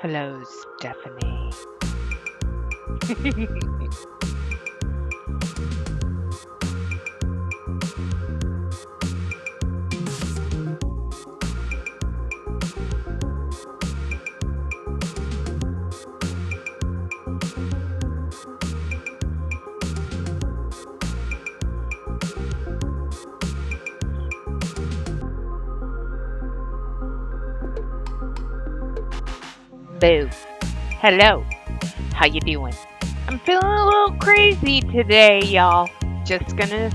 Hello, Stephanie. Boo. Hello. How you doing? I'm feeling a little crazy today, y'all. Just gonna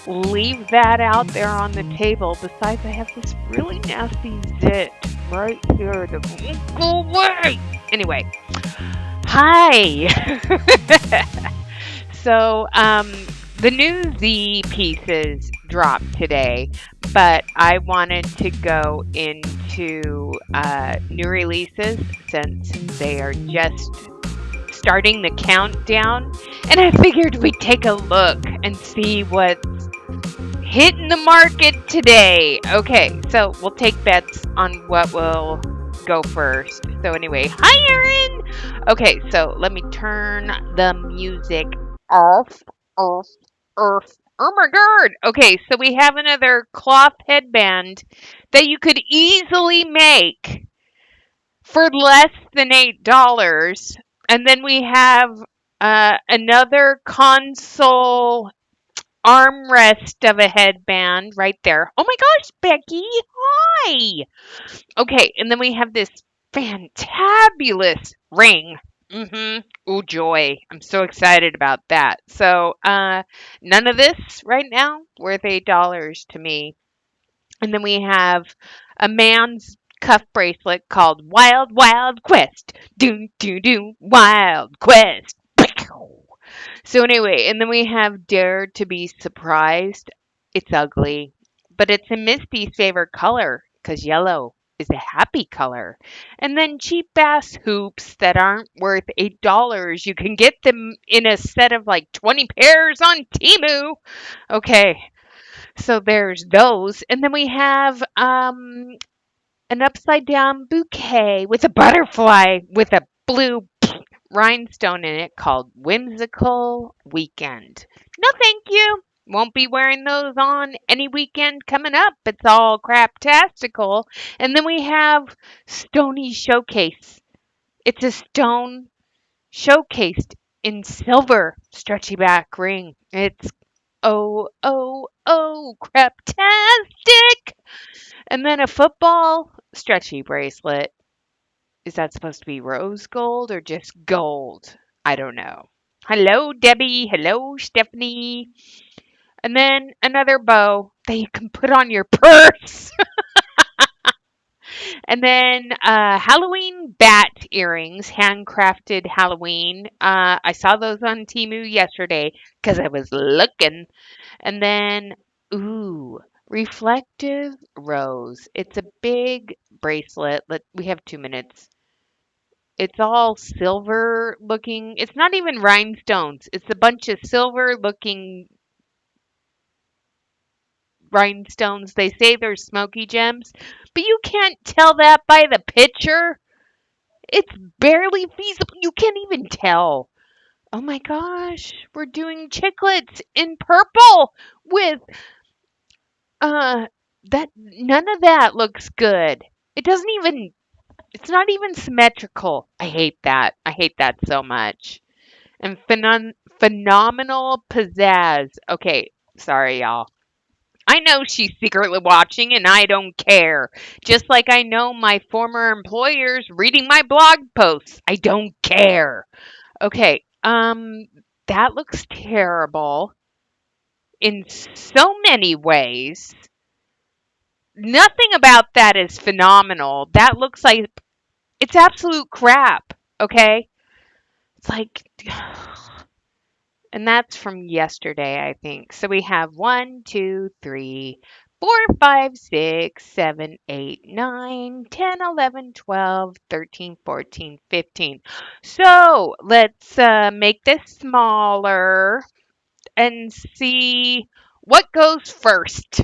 leave that out there on the table. Besides, I have this really nasty zit right here that won't go away. Anyway, hi. So, the new Z pieces dropped today, but I wanted to go into new releases since they are just starting the countdown. And I figured we'd take a look and see what's hitting the market today. Okay, so we'll take bets on what will go first. So, anyway, hi, Erin. Okay, so let me turn the music off, off, off. Oh my god. Okay, so we have another cloth headband that you could easily make for less than $8. And then we have another console armrest of a headband right there. Oh my gosh, Becky. Hi. Okay, and then we have this fantabulous ring. Oh joy. I'm so excited about that. So, none of this right now worth $8 to me. And then we have a man's cuff bracelet called Wild Wild Quest. Do do do Wild Quest. So anyway, and then we have Dare to Be Surprised. It's ugly, but it's in Misty's favorite color because yellow is a happy color. And then cheap ass hoops that aren't worth $8. You can get them in a set of like 20 pairs on Temu. Okay, so there's those. And then we have an upside down bouquet with a butterfly with a blue rhinestone in it called Whimsical Weekend. No, thank you. Won't be wearing those on any weekend coming up. It's all craptastical. And then we have Stony Showcase. It's a stone showcased in silver stretchy back ring. It's craptastic. And then a football stretchy bracelet. Is that supposed to be rose gold or just gold? I don't know. Hello, Debbie. Hello, Stephanie. And then another bow that you can put on your purse. And then Halloween bat earrings, handcrafted Halloween. I saw those on Temu yesterday because I was looking. And then, ooh, reflective rose. It's a big bracelet. We have 2 minutes. It's all silver looking. It's not even rhinestones. It's a bunch of silver looking rhinestones. They say they're smoky gems, but you can't tell that by the picture. It's barely feasible. You can't even tell. Oh my gosh, we're doing chiclets in purple with that none of that looks good. It doesn't even it's not even symmetrical. I hate that. I hate that so much. And phenomenal pizzazz. Okay, sorry, y'all. I know she's secretly watching and I don't care. Just like I know my former employers reading my blog posts. I don't care. Okay, that looks terrible in so many ways. Nothing about that is phenomenal. That looks like it's absolute crap, okay? It's like and that's from yesterday, I think. So we have 1, 2, 3, 4, 5, 6, 7, 8, 9, 10, 11, 12, 13, 14, 15. So let's make this smaller and see what goes first.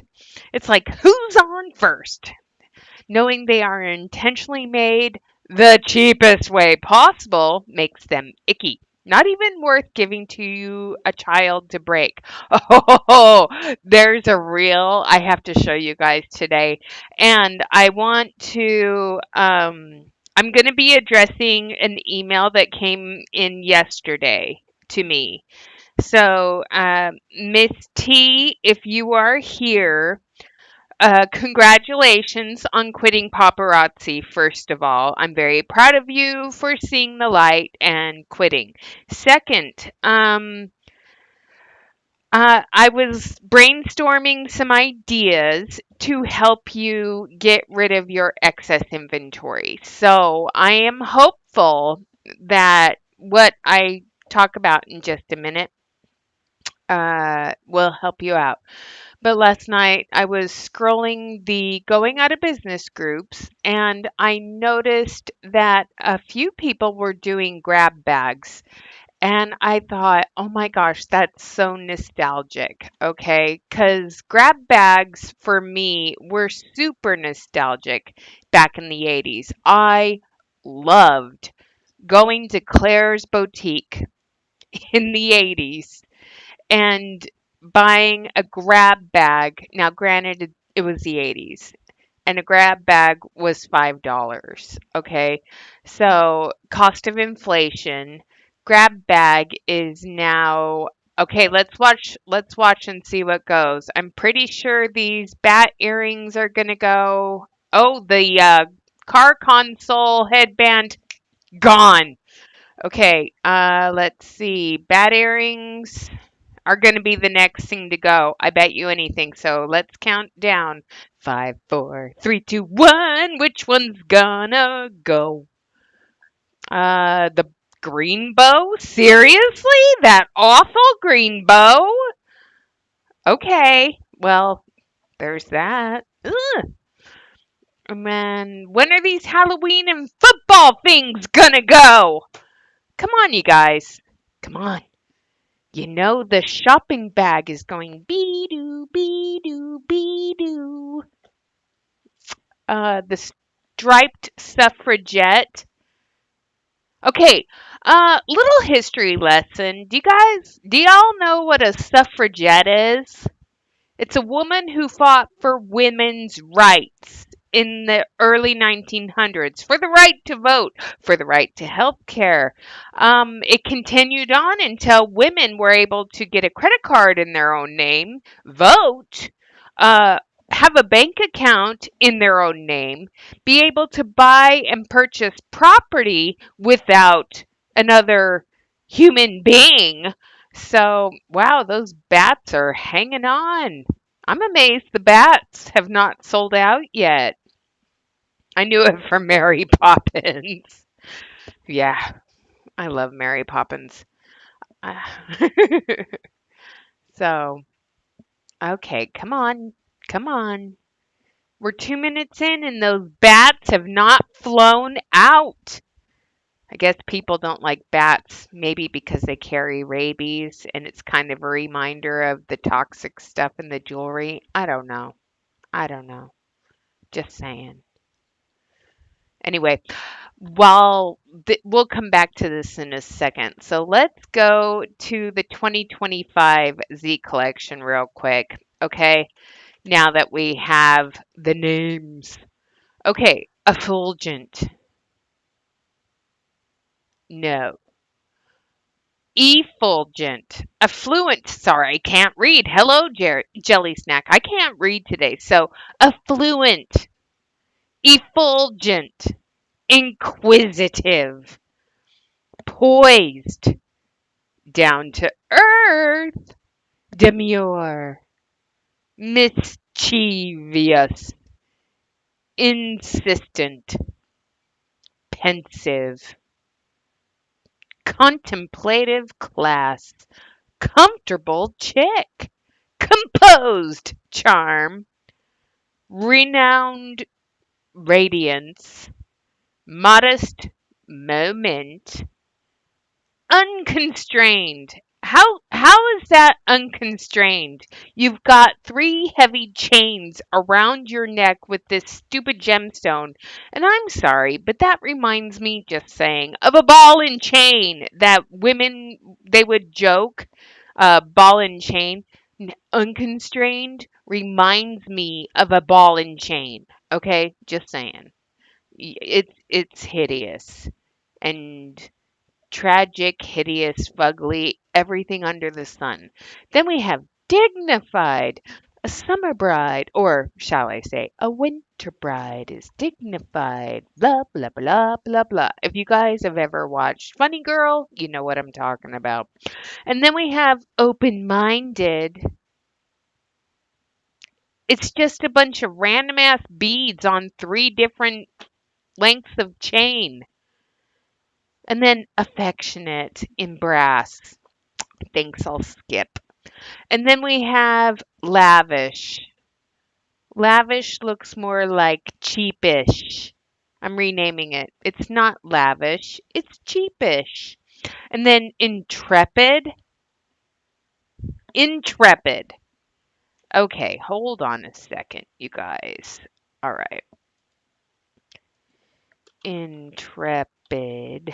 It's like, who's on first? Knowing they are intentionally made, The cheapest way possible makes them icky. Not even worth giving to a child to break. Oh, there's a reel I have to show you guys today. And I want to, I'm going to be addressing an email that came in yesterday to me. So, Miss T, if you are here, congratulations on quitting paparazzi, first of all. I'm very proud of you for seeing the light and quitting. Second, I was brainstorming some ideas to help you get rid of your excess inventory. So I am hopeful that what I talk about in just a minute will help you out. But last night I was scrolling the going out of business groups and I noticed that a few people were doing grab bags. And I thought, oh my gosh, that's so nostalgic. Okay. Because grab bags for me were super nostalgic back in the 80s. I loved going to Claire's Boutique in the 80s and buying a grab bag. Now, granted, it was the 80s, and a grab bag was $5. Okay, so cost of inflation, grab bag is now okay. Let's watch and see what goes. I'm pretty sure these bat earrings are gonna go. Oh, the car console headband gone. Okay, let's see. Bat earrings are going to be the next thing to go. I bet you anything. So let's count down. Five, four, three, two, one. Which one's gonna go? The green bow? Seriously? That awful green bow? Okay. Well, there's that. Ugh. Man, when are these Halloween and football things gonna go? Come on, you guys. Come on. You know the shopping bag is going be doo be doo be doo. The striped suffragette. Okay, little history lesson. Do y'all know what a suffragette is? It's a woman who fought for women's rights in the early 1900s for the right to vote, for the right to health care. It continued on until women were able to get a credit card in their own name, vote, uh, have a bank account in their own name, be able to buy and purchase property without another human being. So, wow, those bats are hanging on. I'm amazed the bats have not sold out yet. I knew it from Mary Poppins. Yeah, I love Mary Poppins. Uh, so, okay, come on. Come on. We're 2 minutes in and those bats have not flown out. I guess people don't like bats, maybe because they carry rabies and it's kind of a reminder of the toxic stuff in the jewelry. I don't know. I don't know. Just saying. Anyway, we'll come back to this in a second. So let's go to the 2025 Z collection real quick. Okay. Now that we have the names. Okay. Effulgent. No. Effulgent. Affluent. Sorry, I can't read. Hello, Jelly Snack. I can't read today. So, affluent. Effulgent. Inquisitive. Poised. Down to earth. Demure. Mischievous. Insistent. Pensive. Contemplative class. Comfortable chick. Composed charm. Renowned radiance. Modest moment. Unconstrained. How How is that unconstrained? You've got three heavy chains around your neck with this stupid gemstone. And I'm sorry, but that reminds me, just saying, of a ball and chain that women, they would joke, ball and chain. Unconstrained reminds me of a ball and chain. Okay, just saying. It's hideous and tragic, hideous, fugly, everything under the sun. Then we have dignified. A summer bride, or shall I say, a winter bride is dignified. Blah, blah, blah, blah, blah. If you guys have ever watched Funny Girl, you know what I'm talking about. And then we have open minded. It's just a bunch of random ass beads on three different lengths of chain. And then affectionate in brass. Thanks, I'll skip. And then we have lavish. Lavish looks more like cheapish. I'm renaming it. It's not lavish, it's cheapish. And then intrepid. Intrepid. Okay, hold on a second, you guys. All right. Intrepid.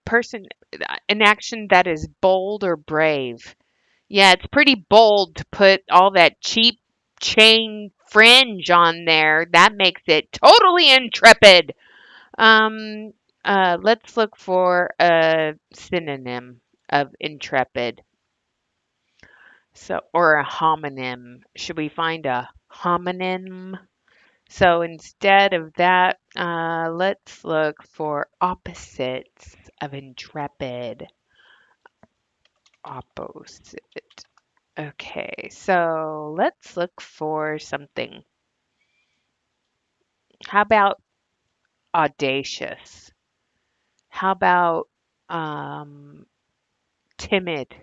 Person, an action that is bold or brave. Yeah, it's pretty bold to put all that cheap chain fringe on there. That makes it totally intrepid. Um, let's look for a synonym of intrepid. So, or a homonym. Should we find a homonym? So instead of that, let's look for opposites of intrepid. Opposite. Okay, so let's look for something. How about audacious? How about um, timid?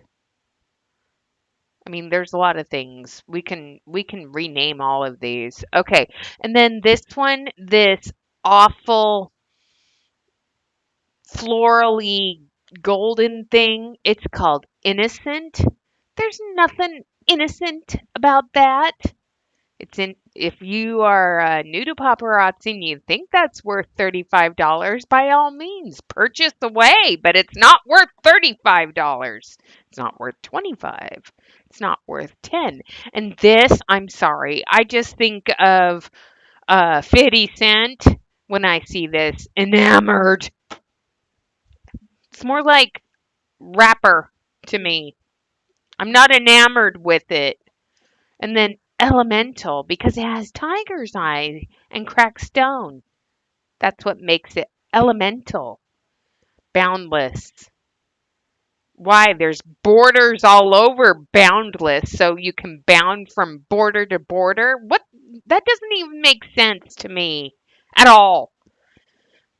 I mean, there's a lot of things. We can rename all of these. Okay, and then this one, this awful florally golden thing, it's called innocent. There's nothing innocent about that. It's in if you are new to paparazzi and you think that's worth $35, by all means purchase away, but it's not worth $35. It's not worth 25. It's not worth 10. And this, I'm sorry, I just think of 50 Cent when I see this enamored. It's more like rapper to me. I'm not enamored with it. And then elemental because it has tiger's eye and cracked stone. That's what makes it elemental. Boundless. Why? There's borders all over boundless, so you can bound from border to border. What? That doesn't even make sense to me at all.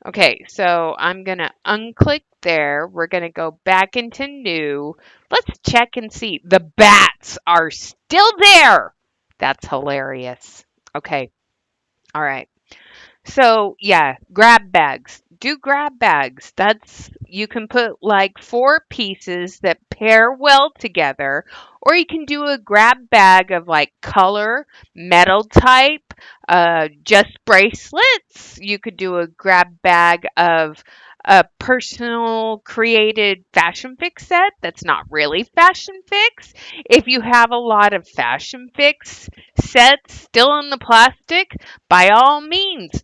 Okay, so I'm going to unclick there. We're going to go back into new. Let's check and see. The bats are still there. That's hilarious. Okay. All right. So, yeah, grab bags. Do grab bags. That's you can put like four pieces that pair well together, or you can do a grab bag of like color, metal type, just bracelets. You could do a grab bag of a personal created fashion fix set that's not really fashion fix. If you have a lot of fashion fix sets still in the plastic, by all means,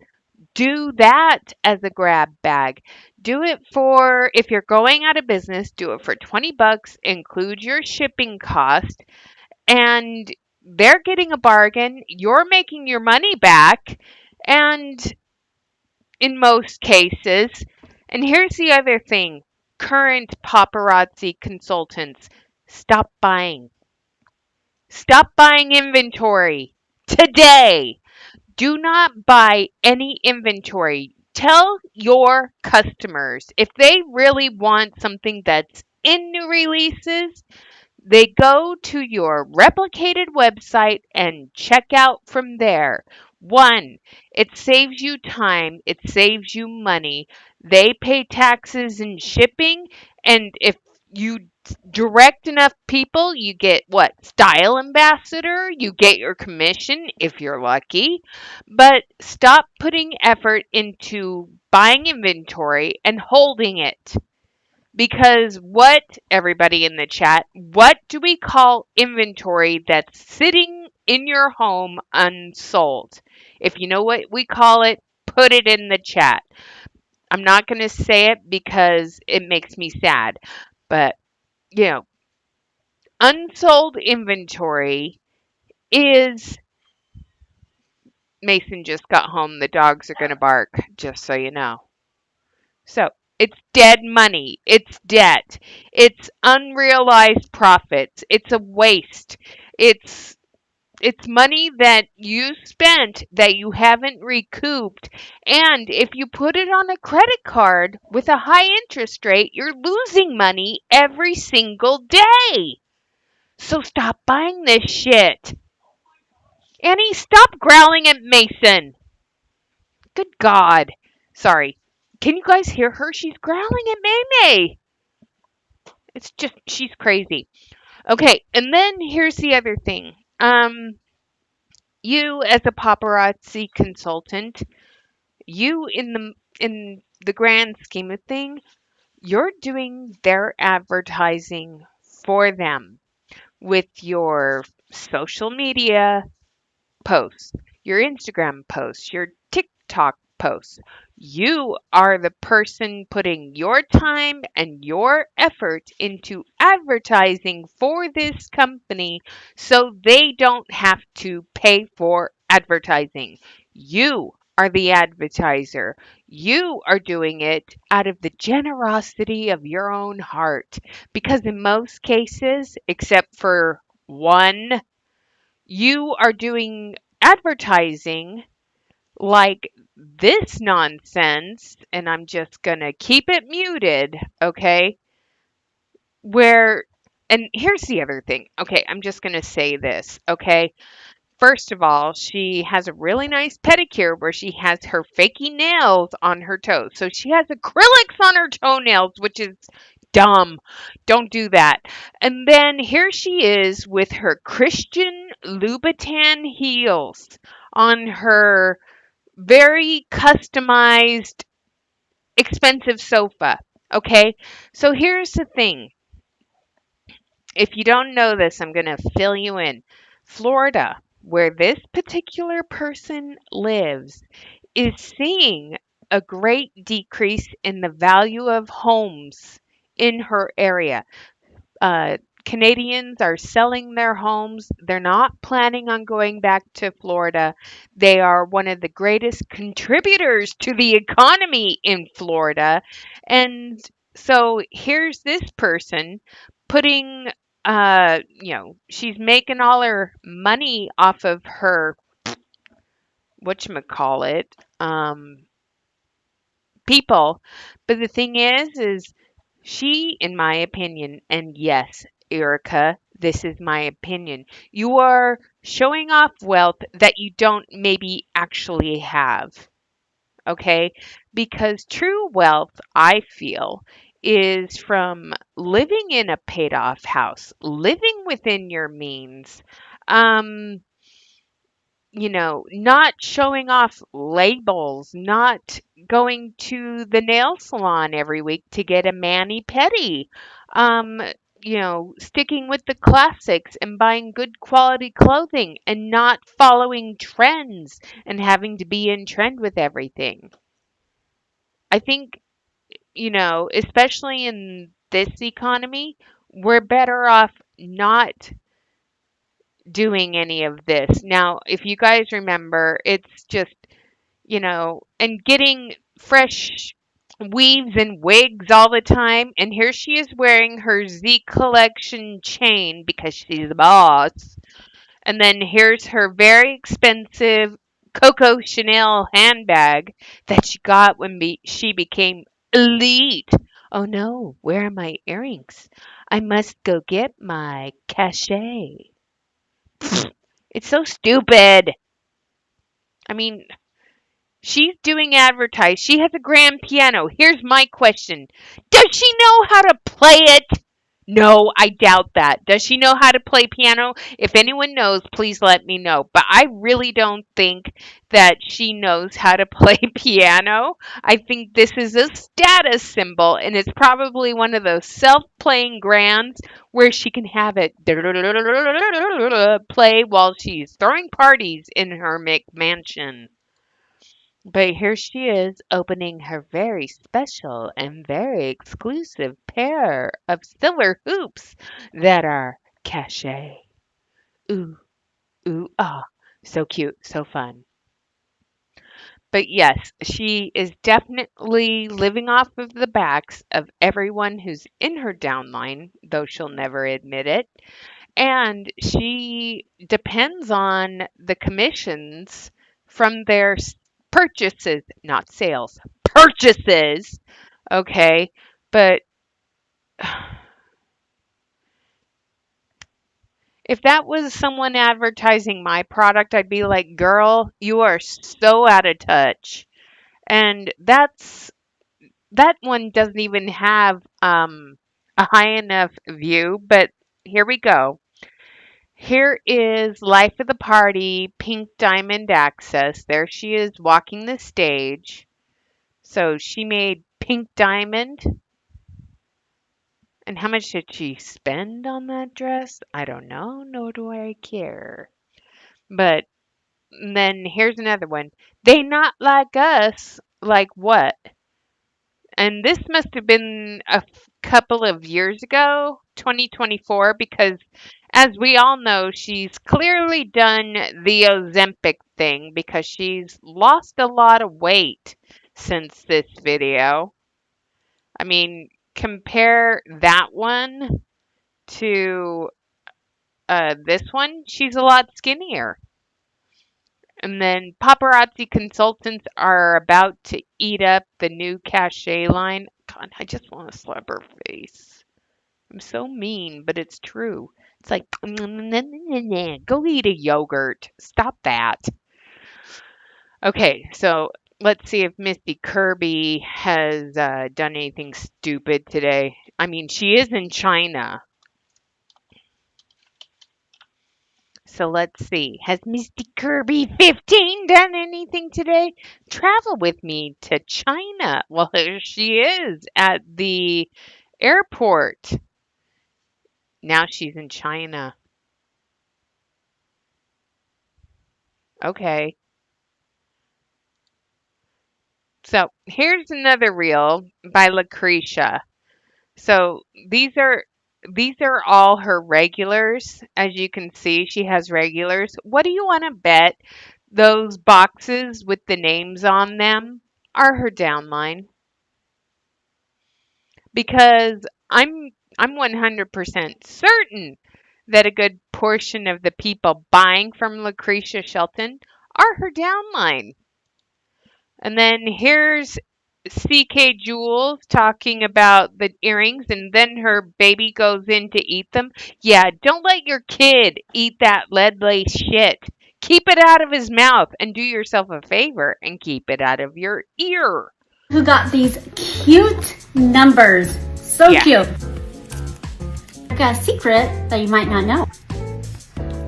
do that as a grab bag. Do it for, if you're going out of business, do it for 20 bucks, include your shipping cost, and they're getting a bargain. You're making your money back, and in most cases, and here's the other thing current paparazzi consultants, stop buying. Stop buying inventory today. Do not buy any inventory. Tell your customers if they really want something that's in new releases, they go to your replicated website and check out from there. One, it saves you time, it saves you money. They pay taxes and shipping, and if you direct enough people, you get what? Style ambassador, you get your commission if you're lucky. But stop putting effort into buying inventory and holding it. Because what, everybody in the chat, what do we call inventory that's sitting in your home unsold? If you know what we call it, put it in the chat. I'm not going to say it because it makes me sad. But, you know, unsold inventory is Mason just got home. The dogs are going to bark, just so you know. So it's dead money. It's debt. It's unrealized profits. It's a waste. It's it's money that you spent that you haven't recouped. And if you put it on a credit card with a high interest rate, you're losing money every single day. So stop buying this shit. Annie, stop growling at Mason. Good God. Sorry. Can you guys hear her? She's growling at May. It's just she's crazy. Okay, and then here's the other thing. You as a paparazzi consultant, you in the grand scheme of things, you're doing their advertising for them with your social media posts, your Instagram posts, your TikTok posts. You are the person putting your time and your effort into advertising for this company so they don't have to pay for advertising. You are the advertiser. You are doing it out of the generosity of your own heart. Because in most cases, except for one, you are doing advertising like this nonsense, and I'm just going to keep it muted, okay? Where, and here's the other thing, okay? I'm just going to say this, okay? First of all, she has a really nice pedicure where she has her fakey nails on her toes. So she has acrylics on her toenails, which is dumb. Don't do that. And then here she is with her Christian Louboutin heels on her very customized, expensive sofa. Okay? So here's the thing. If you don't know this, I'm going to fill you in. Florida, where this particular person lives, is seeing a great decrease in the value of homes in her area. Uh, Canadians are selling their homes. They're not planning on going back to Florida. They are one of the greatest contributors to the economy in Florida. And so here's this person putting, she's making all her money off of her, whatchamacallit, people. But the thing is she, in my opinion, and yes, Erica, this is my opinion, you are showing off wealth that you don't maybe actually have. Okay? Because true wealth, I feel, is from living in a paid off house, living within your means. Um, not showing off labels, not going to the nail salon every week to get a mani pedi. Um, sticking with the classics and buying good quality clothing and not following trends and having to be in trend with everything. I think, especially in this economy, we're better off not doing any of this. Now, if you guys remember, it's just, and getting fresh weaves and wigs all the time. And here she is wearing her Z collection chain because she's the boss. And then here's her very expensive Coco Chanel handbag that she got when she became elite. Oh no, where are my earrings? I must go get my cachet. It's so stupid. I mean, she's doing advertise. She has a grand piano. Here's my question. Does she know how to play it? No, I doubt that. Does she know how to play piano? If anyone knows, please let me know. But I really don't think that she knows how to play piano. I think this is a status symbol, and it's probably one of those self playing grands where she can have it play while she's throwing parties in her McMansion. But here she is opening her very special and very exclusive pair of silver hoops that are cachet. Ooh, ooh, ah. So cute, so fun. But yes, she is definitely living off of the backs of everyone who's in her downline, though she'll never admit it. And she depends on the commissions from their purchases, not sales, purchases. Okay. But if that was someone advertising my product, I'd be like, girl, you are so out of touch. And that one doesn't even have a high enough view, but here we go. Here is Life of the Party, Pink Diamond Access. There she is walking the stage. So she made Pink Diamond. And how much did she spend on that dress? I don't know, nor do I care. But then here's another one. They not like us. Like what? And this must have been a couple of years ago, 2024, because as we all know, she's clearly done the Ozempic thing because she's lost a lot of weight since this video. I mean, compare that one to this one, she's a lot skinnier. And then paparazzi consultants are about to eat up the new cachet line. God, I just want to slap her face. I'm so mean, but it's true. It's like, go eat a yogurt. Stop that. Okay, so let's see if Misty Kirby has done anything stupid today. I mean, she is in China. So let's see. Has Misty Kirby 15 done anything today? Travel with me to China. Well, here she is at the airport. Now she's in China. Okay. So here's another reel by Lucretia. So these are all her regulars. As you can see, she has regulars. What do you want to bet those boxes with the names on them are her downline? Because I'm 100% certain that a good portion of the people buying from Lucretia Shelton are her downline. And then here's CK Jules talking about the earrings, and then her baby goes in to eat them. Yeah, don't let your kid eat that lead lace shit. Keep it out of his mouth and do yourself a favor and keep it out of your ear. Who got these cute numbers? So cute. I've got a secret that you might not know.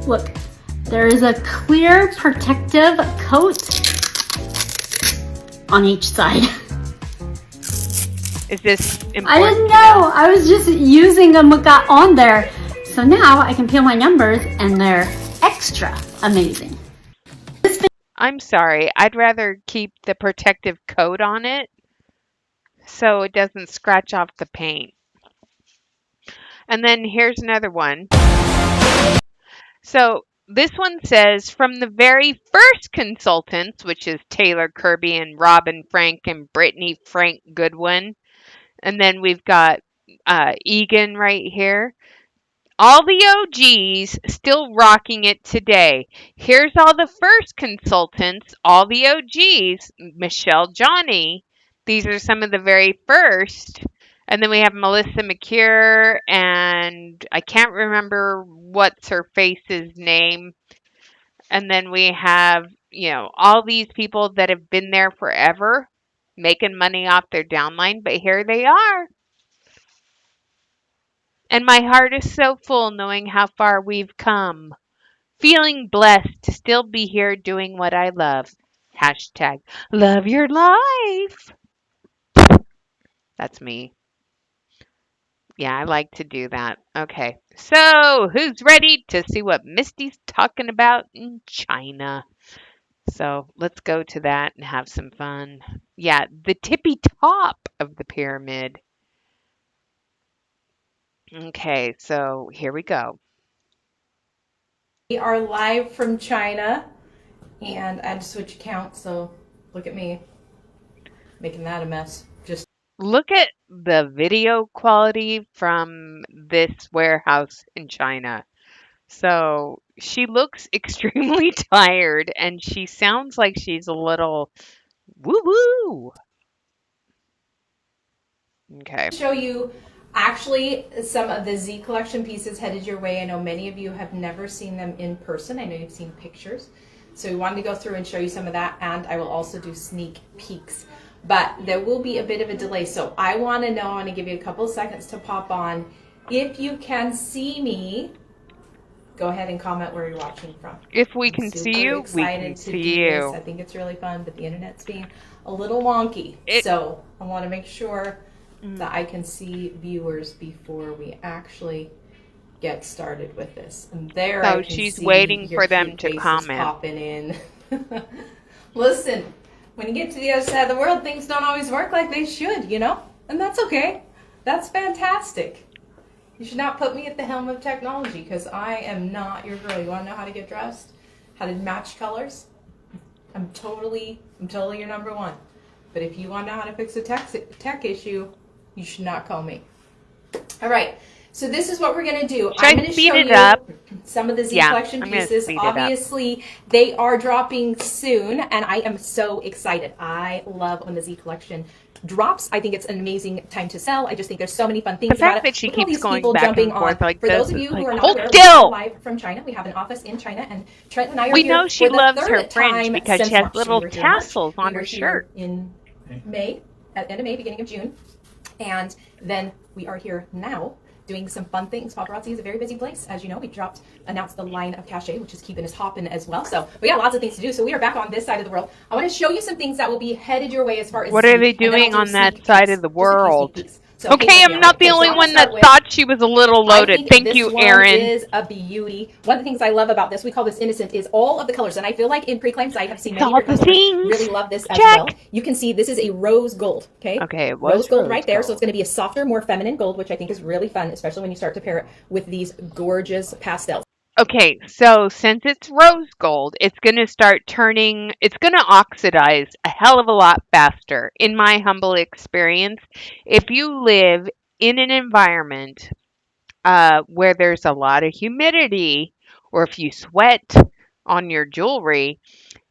Look, there is a clear protective coat on each side. Is this important? I didn't know. I was just using them what got on there. So now I can peel my numbers and they're extra amazing. I'm sorry. I'd rather keep the protective coat on it so it doesn't scratch off the paint. And then here's another one. So this one says from the very first consultants, which is Taylor Kirby and Robin Frank and Brittany Frank Goodwin. And then we've got Egan right here. All the OGs still rocking it today. Here's all the first consultants, all the OGs, Michelle Johnny. These are some of the very first. And then we have Melissa McCure, and I can't remember what's her face's name. And then we have all these people that have been there forever making money off their downline, but here they are. And my heart is so full knowing how far we've come. Feeling blessed to still be here doing what I love. Hashtag love your life. That's me. Yeah, I like to do that. Okay. So, who's ready to see what Misty's talking about in China? So, let's go to that and have some fun. Yeah, the tippy top of the pyramid. Okay, so here we go. We are live from China, and I had to switch accounts, so look at me making that a mess. Just Look at the video quality from this warehouse in China. So she looks extremely tired and she sounds like she's a little woo woo. Okay. show you actually some of the Z collection pieces headed your way. I know many of you have never seen them in person. I know you've seen pictures. So we wanted to go through and show you some of that, and I will also do sneak peeks. But there will be a bit of a delay. So I want to know, I want to give you a couple of seconds to pop on. If you can see me, go ahead and comment where you're watching from. If we can see you, we can see you. I think it's really fun, but the internet's being a little wonky. So I want to make sure that I can see viewers before we actually get started with this. And there, So I can she's see waiting your for them cute to faces comment. popping in. Listen, when you get to the other side of the world, things don't always work like they should, and that's okay. That's fantastic. You should not put me at the helm of technology, because I am not your girl. You want to know how to get dressed? How to match colors? I'm totally your number one. But if you want to know how to fix a tech issue, you should not call me. All right. So this is what we're going to do. Should I I'm going to speed show it you up? some of the Z Yeah, collection I'm gonna pieces. speed it up. Obviously, they are dropping soon, and I am so excited. I love when the Z collection drops. I think it's an amazing time to sell. I just think there's so many fun things The fact about it. that she Look at all keeps these going people back and jumping forth on. like For this, those of it's you who like, are not hold aware, still! we are live from China. We have an office in China, and Trent and I are We here know she for the loves third her French time because since she has March. little We were here in March. tassels on We were her here shirt. in May, at the end of May, beginning of June, and then we are here now doing some fun things. Paparazzi is a very busy place. As you know, we announced the line of cachet, which is keeping us hopping as well. So we got lots of things to do. So we are back on this side of the world. I want to show you some things that will be headed your way as far as What Z, are they and then doing I'll on do that sneak side peeks, of the just a few sneak world? peeks. So Okay, hang with me, I'm all not right? the Okay, so only I'm gonna one that start with- thought she was a little I loaded. think Thank this you, one Erin. is a beauty. One of the things I love about this, we call this innocent, is all of the colors. And I feel like in pre-claims, I have seen many of All your the customers things. really love this as Check. well. You can see this is a rose gold, okay? Okay, it was rose gold rose right there. gold. So it's going to be a softer, more feminine gold, which I think is really fun, especially when you start to pair it with these gorgeous pastels. Okay, so since it's rose gold, it's going to it's going to oxidize a hell of a lot faster. In my humble experience, if you live in an environment where there's a lot of humidity, or if you sweat on your jewelry,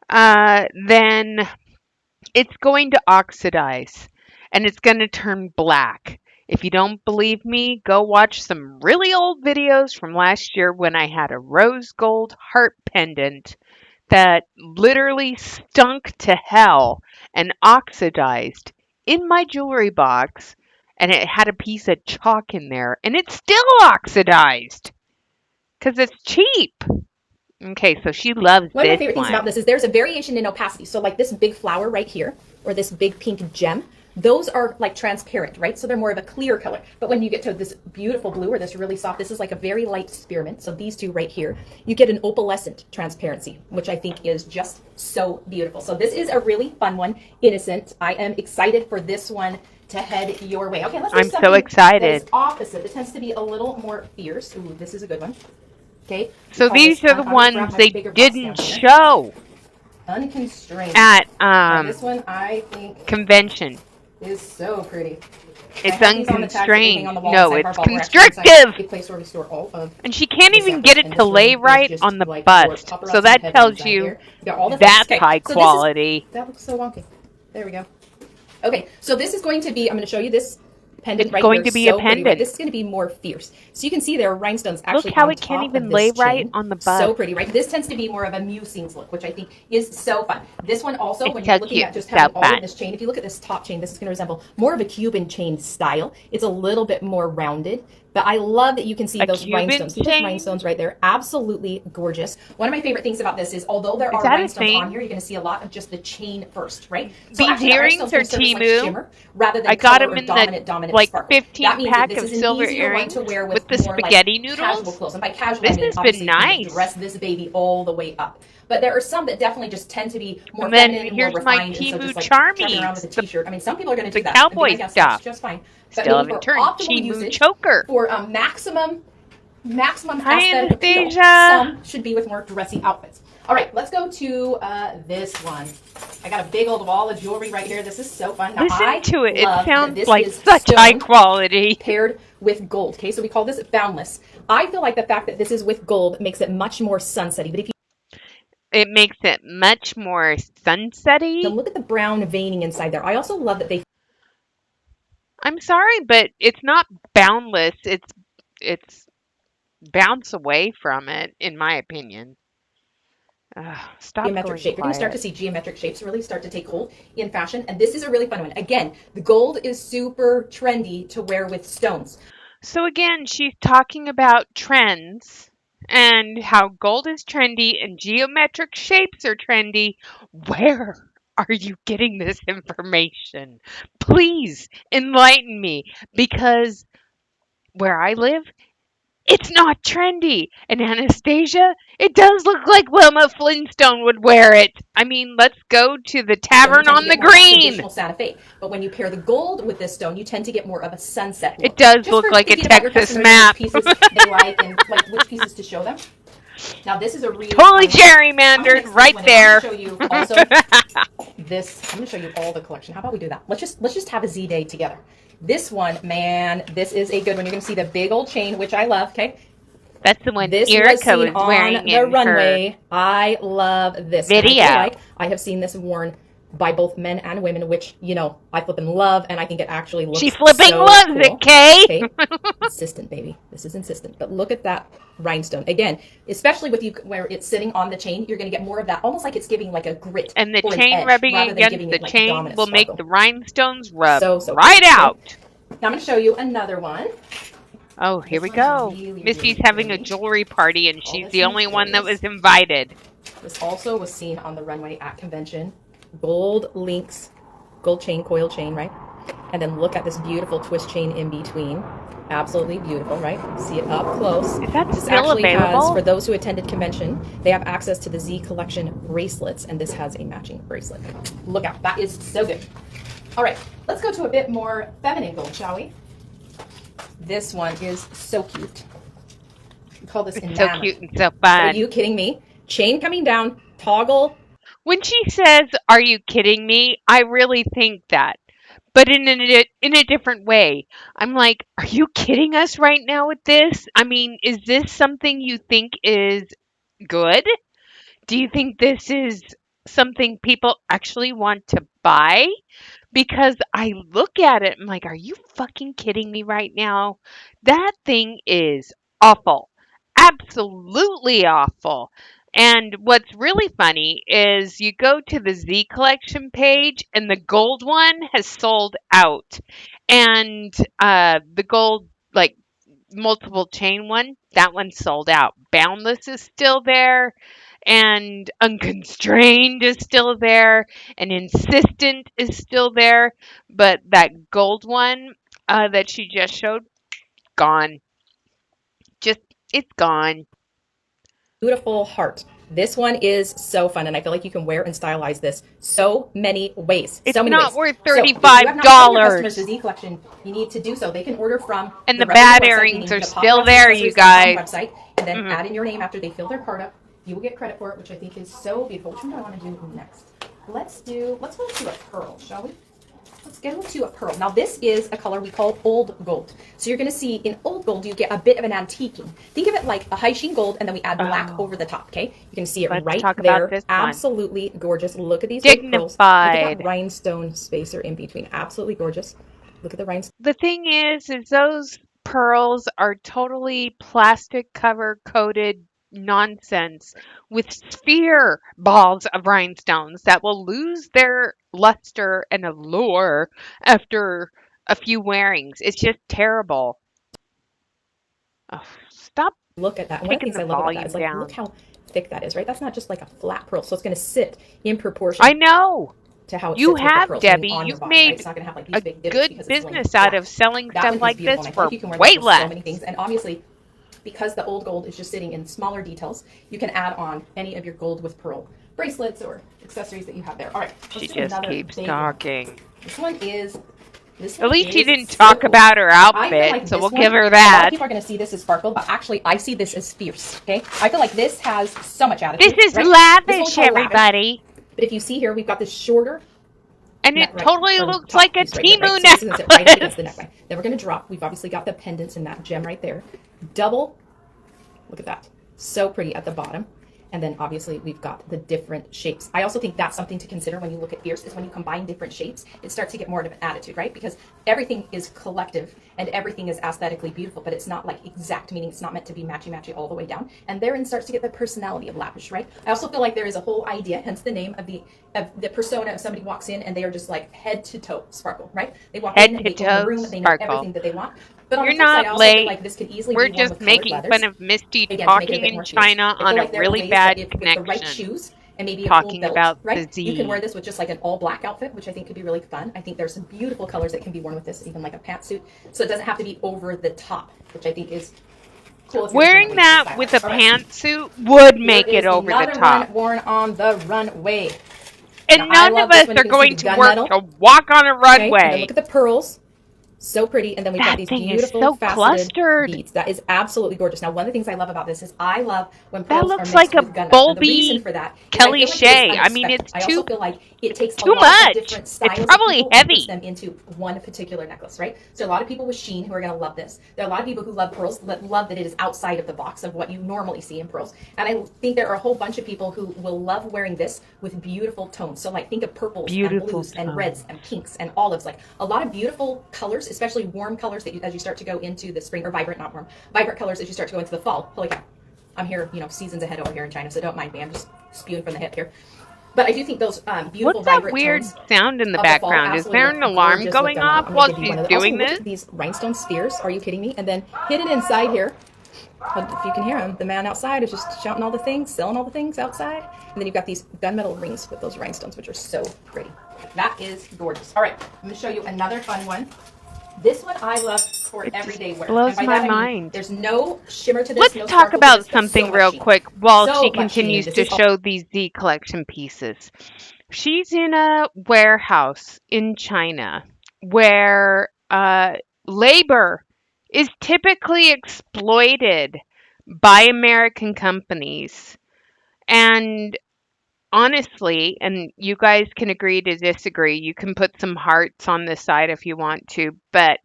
then it's going to oxidize and it's going to turn black. If you don't believe me, go watch some really old videos from last year when I had a rose gold heart pendant that literally stunk to hell and oxidized in my jewelry box, and it had a piece of chalk in there, and it's still oxidized because it's cheap. Okay, so she loves One of my this favorite things one. about this is there's a variation in opacity. So like this big flower right here, or this big pink gem, those are like transparent, right? So they're more of a clear color. But when you get to this beautiful blue or this really soft, this is like a very light spearmint. So these two right here, you get an opalescent transparency, which I think is just so beautiful. So this is a really fun one, innocent. I am excited for this one to head your way. Okay, let's do I'm so something excited. that is opposite. It tends to be a little more fierce. Ooh, this is a good one. Okay. So these are the ones they didn't show Unconstrained. at Now, this one I think convention. is so pretty. It's I have these on the tag that we hang unconstrained. on the wall No, inside it's our ball. We're actually inside constrictive. a place where we store all of And she can't the even samples, get it and to this one lay is right just on the like bust. for paparazzi So that heaven tells inside you here. We got all the that's things. Okay, high so quality. that looks so wonky. There we go. Okay, so this is going to be, I'm going to show you this pendant It's right going here. to be a So pretty, right? pendant. This is going to be more fierce. So you can see there are rhinestones actually Look how on it can't top even of lay this right chain. on the So bust. pretty, right? This tends to be more of a musings look, which I think is so fun. This one also, It's when so you're looking cute at just and so having all fun. of this chain, if you look at this top chain, this is going to resemble more of a Cuban chain style. It's a little bit more rounded. But I love that you can see A those Cuban rhinestones. See those chain? rhinestones right there? Absolutely gorgeous. One of my favorite things about this is, although there Is are that a rhinestones thing? on here, you're going to see a lot of just the chain first, right? So These actually, that earrings rhinestone's are going to serve as like Temu. shimmer rather than I got color them or in the dominant like sparkle. 15 That means that pack this of is an silver easier one earrings to wear with with the more like spaghetti casual noodles. clothes. And by casual, This I mean has obviously been you can nice. dress this baby all the way up. But there are some that definitely just tend to be more And then feminine and more here's my refined, and so Temu just like charming around with a Charmies, t-shirt. I mean, some people are going to the do that, and be cowboy my guest, stuff. that's just fine. But Still maybe haven't for turned. optimal Temu usage, choker. for maximum Hi, aesthetic appeal, Anastasia. some should be with more dressy outfits. All right, let's go to this one. I got a big old wall of jewelry right here. This is so fun. Now, Listen to it. It love that sounds this like is such high stone quality. paired with gold. Okay, so we call this boundless. I feel like the fact that this is with gold makes it much more sunsetty. But if you It makes it much more sunsetty. look at the brown veining inside there, I also love that they I'm sorry, but it's not boundless. It's bounce away from it, in my opinion. Stop geometric going shape. You're going to start to quiet. see geometric shapes really start to take hold in fashion, and this is a really fun one. Again, the gold is super trendy to wear with stones. So again, she's talking about trends and how gold is trendy and geometric shapes are trendy. Where are you getting this information? Please enlighten me, because where I live, it's not trendy. And Anastasia, it does look like Wilma Flintstone would wear it. I mean, let's go to the Stone, you tavern tend to on the get more of that green. traditional Santa Fe. But when you pair the gold with this stone, you tend to get more of a sunset look. It does Just look for like a thinking about your Texas customers and map. which pieces they like and like which pieces to show them. Now this is a really Totally fun one. gerrymandered right I'm there. going to show you also this. I'm going to show you all the collection. How about we do that? Let's just have a Z day together. This one, man, this is a good one. You're going to see the big old chain, which I love. Okay. That's the one This was Erica seen was on wearing the in runway. her I love this. And video. I feel like I have seen this worn by both men and women, which, you know, I flippin' love, and I think it actually looks She flipping so loves cool. it, Kay. Okay, insistent, baby. This is insistent. But look at that rhinestone. Again, especially with you where it's sitting on the chain, you're going to get more of that, almost like it's giving like a grit And the or an chain edge, rubbing rather than against giving the it like chain dominant will make sparkle. the rhinestones rub So right cool. out. Okay. Now I'm going to show you another one. Oh, here This we one's go. really, Missy's really having a pretty. jewelry party, and All she's this the in only one that clothes. was invited. This also was seen on the runway at convention. Gold links, gold chain, coil chain, right? And then look at this beautiful twist chain in between. Absolutely beautiful, right? See it up close. Is that This still actually has, available? for those who attended convention, they have access to the Z collection bracelets, and this has a matching bracelet. Look out, that is so good. All right, let's go to a bit more feminine gold, shall we? This one is so cute. We call this It's so enamored. cute and so Are fun. you kidding me? Chain coming down, toggle. When she says, "Are you kidding me?" I really think that, but in a different way. I'm like, "Are you kidding us right now with this? I mean, is this something you think is good? Do you think this is something people actually want to buy?" Because I look at it, I'm like, "Are you fucking kidding me right now? That thing is awful. Absolutely awful." And what's really funny is you go to the Z collection page and the gold one has sold out. And the gold, like multiple chain one, that one's sold out. Boundless is still there, and unconstrained is still there, and insistent is still there, but that gold one that she just showed, gone. Just, it's gone. Beautiful heart. This one is so fun, and I feel like you can wear and stylize this so many ways. It's So many not ways. worth So if you have not shown your customers the $35. Z collection, you need to do so. They can order from And the reputable bad website, earrings meaning are the still there, you guys. website, and then Mhm. add in your name after they fill their cart up. You will get credit for it, which I think is so beautiful. Which one do I want to do next? Let's go to a pearl, shall we? Let's go to a pearl. Now this is a color we call old gold. So you're going to see in old gold, you get a bit of an antiquing. Think of it like a high sheen gold, and then we add black Oh. over the top, okay? You can see it Let's right talk about there. this one. Absolutely gorgeous. Look at these big pearls. Look at Dignified. that rhinestone spacer in between. Absolutely gorgeous. Look at the rhinestones. The thing is those pearls are totally plastic cover coated nonsense with sphere balls of rhinestones that will lose their luster and allure after a few wearings. It's just terrible. Oh, stop Look at that. And one of the taking things the I love about that is volume like, look down. how thick that is, right? That's not just like a flat pearl. So it's going to sit in I proportion know. to how it You sits with the have, pearls, meaning Debbie. on your You've body, right? It's made not going to have like a these big divots good because it's laying business out flat. of selling That stuff one is like beautiful, this and I feel for like you can wear this way with so many less. things. And obviously, because the old gold is just sitting in smaller details, you can add on any of your gold with pearl bracelets or accessories that you have there. All right, She let's do just another keeps big one. talking. This one is At least she didn't so talk cool. about her I feel outfit, like so this we'll one, give her a lot of that. people are going to see this as sparkle, but actually I see this as fierce, okay? I feel like this has so much This attitude, is right? This one we lavish, call lavish. everybody. But if you see here, we've got this shorter And neck it right, totally or looks top like a piece right here, right? Timu So this is going to sit right up against the necklace. neckline. Then we're going to drop. We've obviously got the pendants and that gem right there. Double, look at that. So pretty at the bottom. And then obviously we've got the different shapes. I also think that's something to consider when you look at fierce, is when you combine different shapes, it starts to get more of an attitude, right? Because everything is collective and everything is aesthetically beautiful, but it's not like exact, meaning it's not meant to be matchy-matchy all the way down. And therein starts to get the personality of lavish, right? I also feel like there is a whole idea, hence the name of the persona of somebody walks in and they are just like head to toe sparkle, right? They walk Head in, to they own the toe room, they know sparkle. everything that they want. But on You're the flip side, not I also feel late. like this could easily We're be worn just with colored making leathers. fun of Misty Again, to make it a talking bit in more fierce. China I on feel a like there are really ways that bad if with the right connection, shoes and maybe a cool talking belt, about the right, you can wear Z. this with just like an all black outfit, which I think could be really fun. I think there's some beautiful colors that can be worn with this, even like a pantsuit. So it doesn't have to be over the top, which I think is cool if you're looking at Wearing ways to that style with it. a All right, pantsuit would here make it is over the another top. one worn on the runway. Now And I none of love this us one. You are can see going the to work gunmetal, to walk on a okay, and then runway. look at the pearls. So pretty. And then we've got That these thing is beautiful so faceted clustered. beads. That is absolutely gorgeous. Now, one of the things I love about this is I love when That pearls are looks like mixed a with gunmetal. And the reason bulby for that is I Kelly feel like it is Shay. I mean, unexpected. it's I also too feel like it takes a too lot of much. different It's styles of probably people and puts heavy. them into one particular necklace, right? So a lot of people with sheen who are going to love this. There are a lot of people who love pearls, but love that it is outside of the box of what you normally see in pearls. And I think there are a whole bunch of people who will love wearing this with beautiful tones. So like think of purples and Beautiful blues and reds tone. and pinks and olives, like a lot of beautiful colors, especially warm colors that you, as you start to go into the spring, or vibrant, not warm, vibrant colors as you start to go into the fall. Holy cow. I'm here, seasons ahead over here in China, so don't mind me. I'm just spewing from the hip here. But I do think those beautiful, What's that vibrant weird tones sound in the of the fall background? Is absolutely there look an alarm gorgeous with going gunmetal. off I'm while going to give you she's one of the. Also, doing look this? at these rhinestone spheres. Are you kidding me? And then hit it inside here. If you can hear him, the man outside is just shouting all the things, selling all the things outside. And then you've got these gunmetal rings with those rhinestones, which are so pretty. That is gorgeous. All right, I'm going to show you another fun one. This one I love for It just everyday wear. blows And by my that I mean mind. there's no shimmer to this, Let's no talk sparkle to about this, but so something much real sheen. quick while she So much sheen. continues This to is all show these Z collection pieces. She's in a warehouse in China where labor is typically exploited by American companies. And honestly, and you guys can agree to disagree, you can put some hearts on this side if you want to, but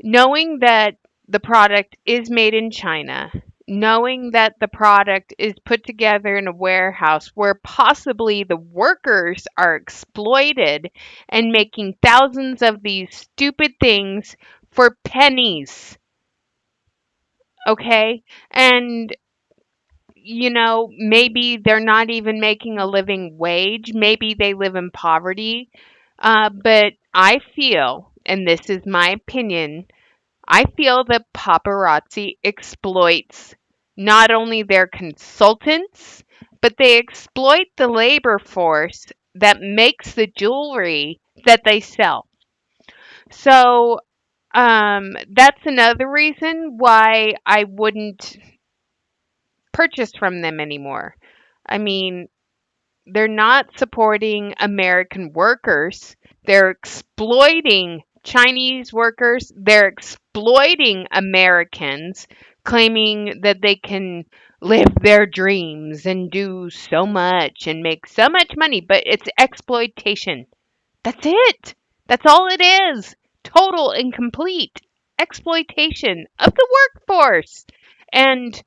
knowing that the product is made in China, knowing that the product is put together in a warehouse where possibly the workers are exploited and making thousands of these stupid things for pennies, okay? And maybe they're not even making a living wage. Maybe they live in poverty. But I feel, and this is my opinion, I feel that paparazzi exploits not only their consultants, but they exploit the labor force that makes the jewelry that they sell. So that's another reason why I wouldn't purchase from them anymore. I mean, they're not supporting American workers. They're exploiting Chinese workers. They're exploiting Americans, claiming that they can live their dreams and do so much and make so much money, but it's exploitation. That's it. That's all it is. Total and complete exploitation of the workforce. And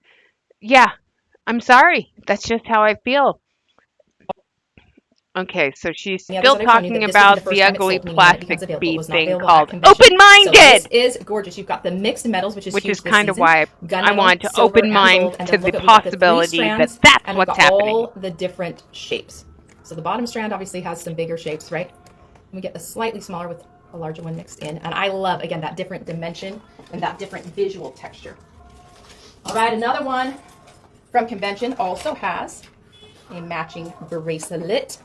yeah, I'm sorry. That's just how I feel. Okay, so she's the others still that I've shown you, talking that this would be the about first the time it's ugly sold, meaning when it becomes plastic available. It bead was not thing available at called convention. So this Open-Minded, is gorgeous. You've got the mixed metals, which is which huge is this kind of season. why I Gunmetal, want to silver, open and mine gold. And to then the look at, we've got the 3 possibility that strands, that's and we've what's got happening. all the different shapes. So the bottom strand obviously has some bigger shapes, right? And we get the slightly smaller with a larger one mixed in. And I love, again, that different dimension and that different visual texture. All right, another one from convention also has a matching bracelet.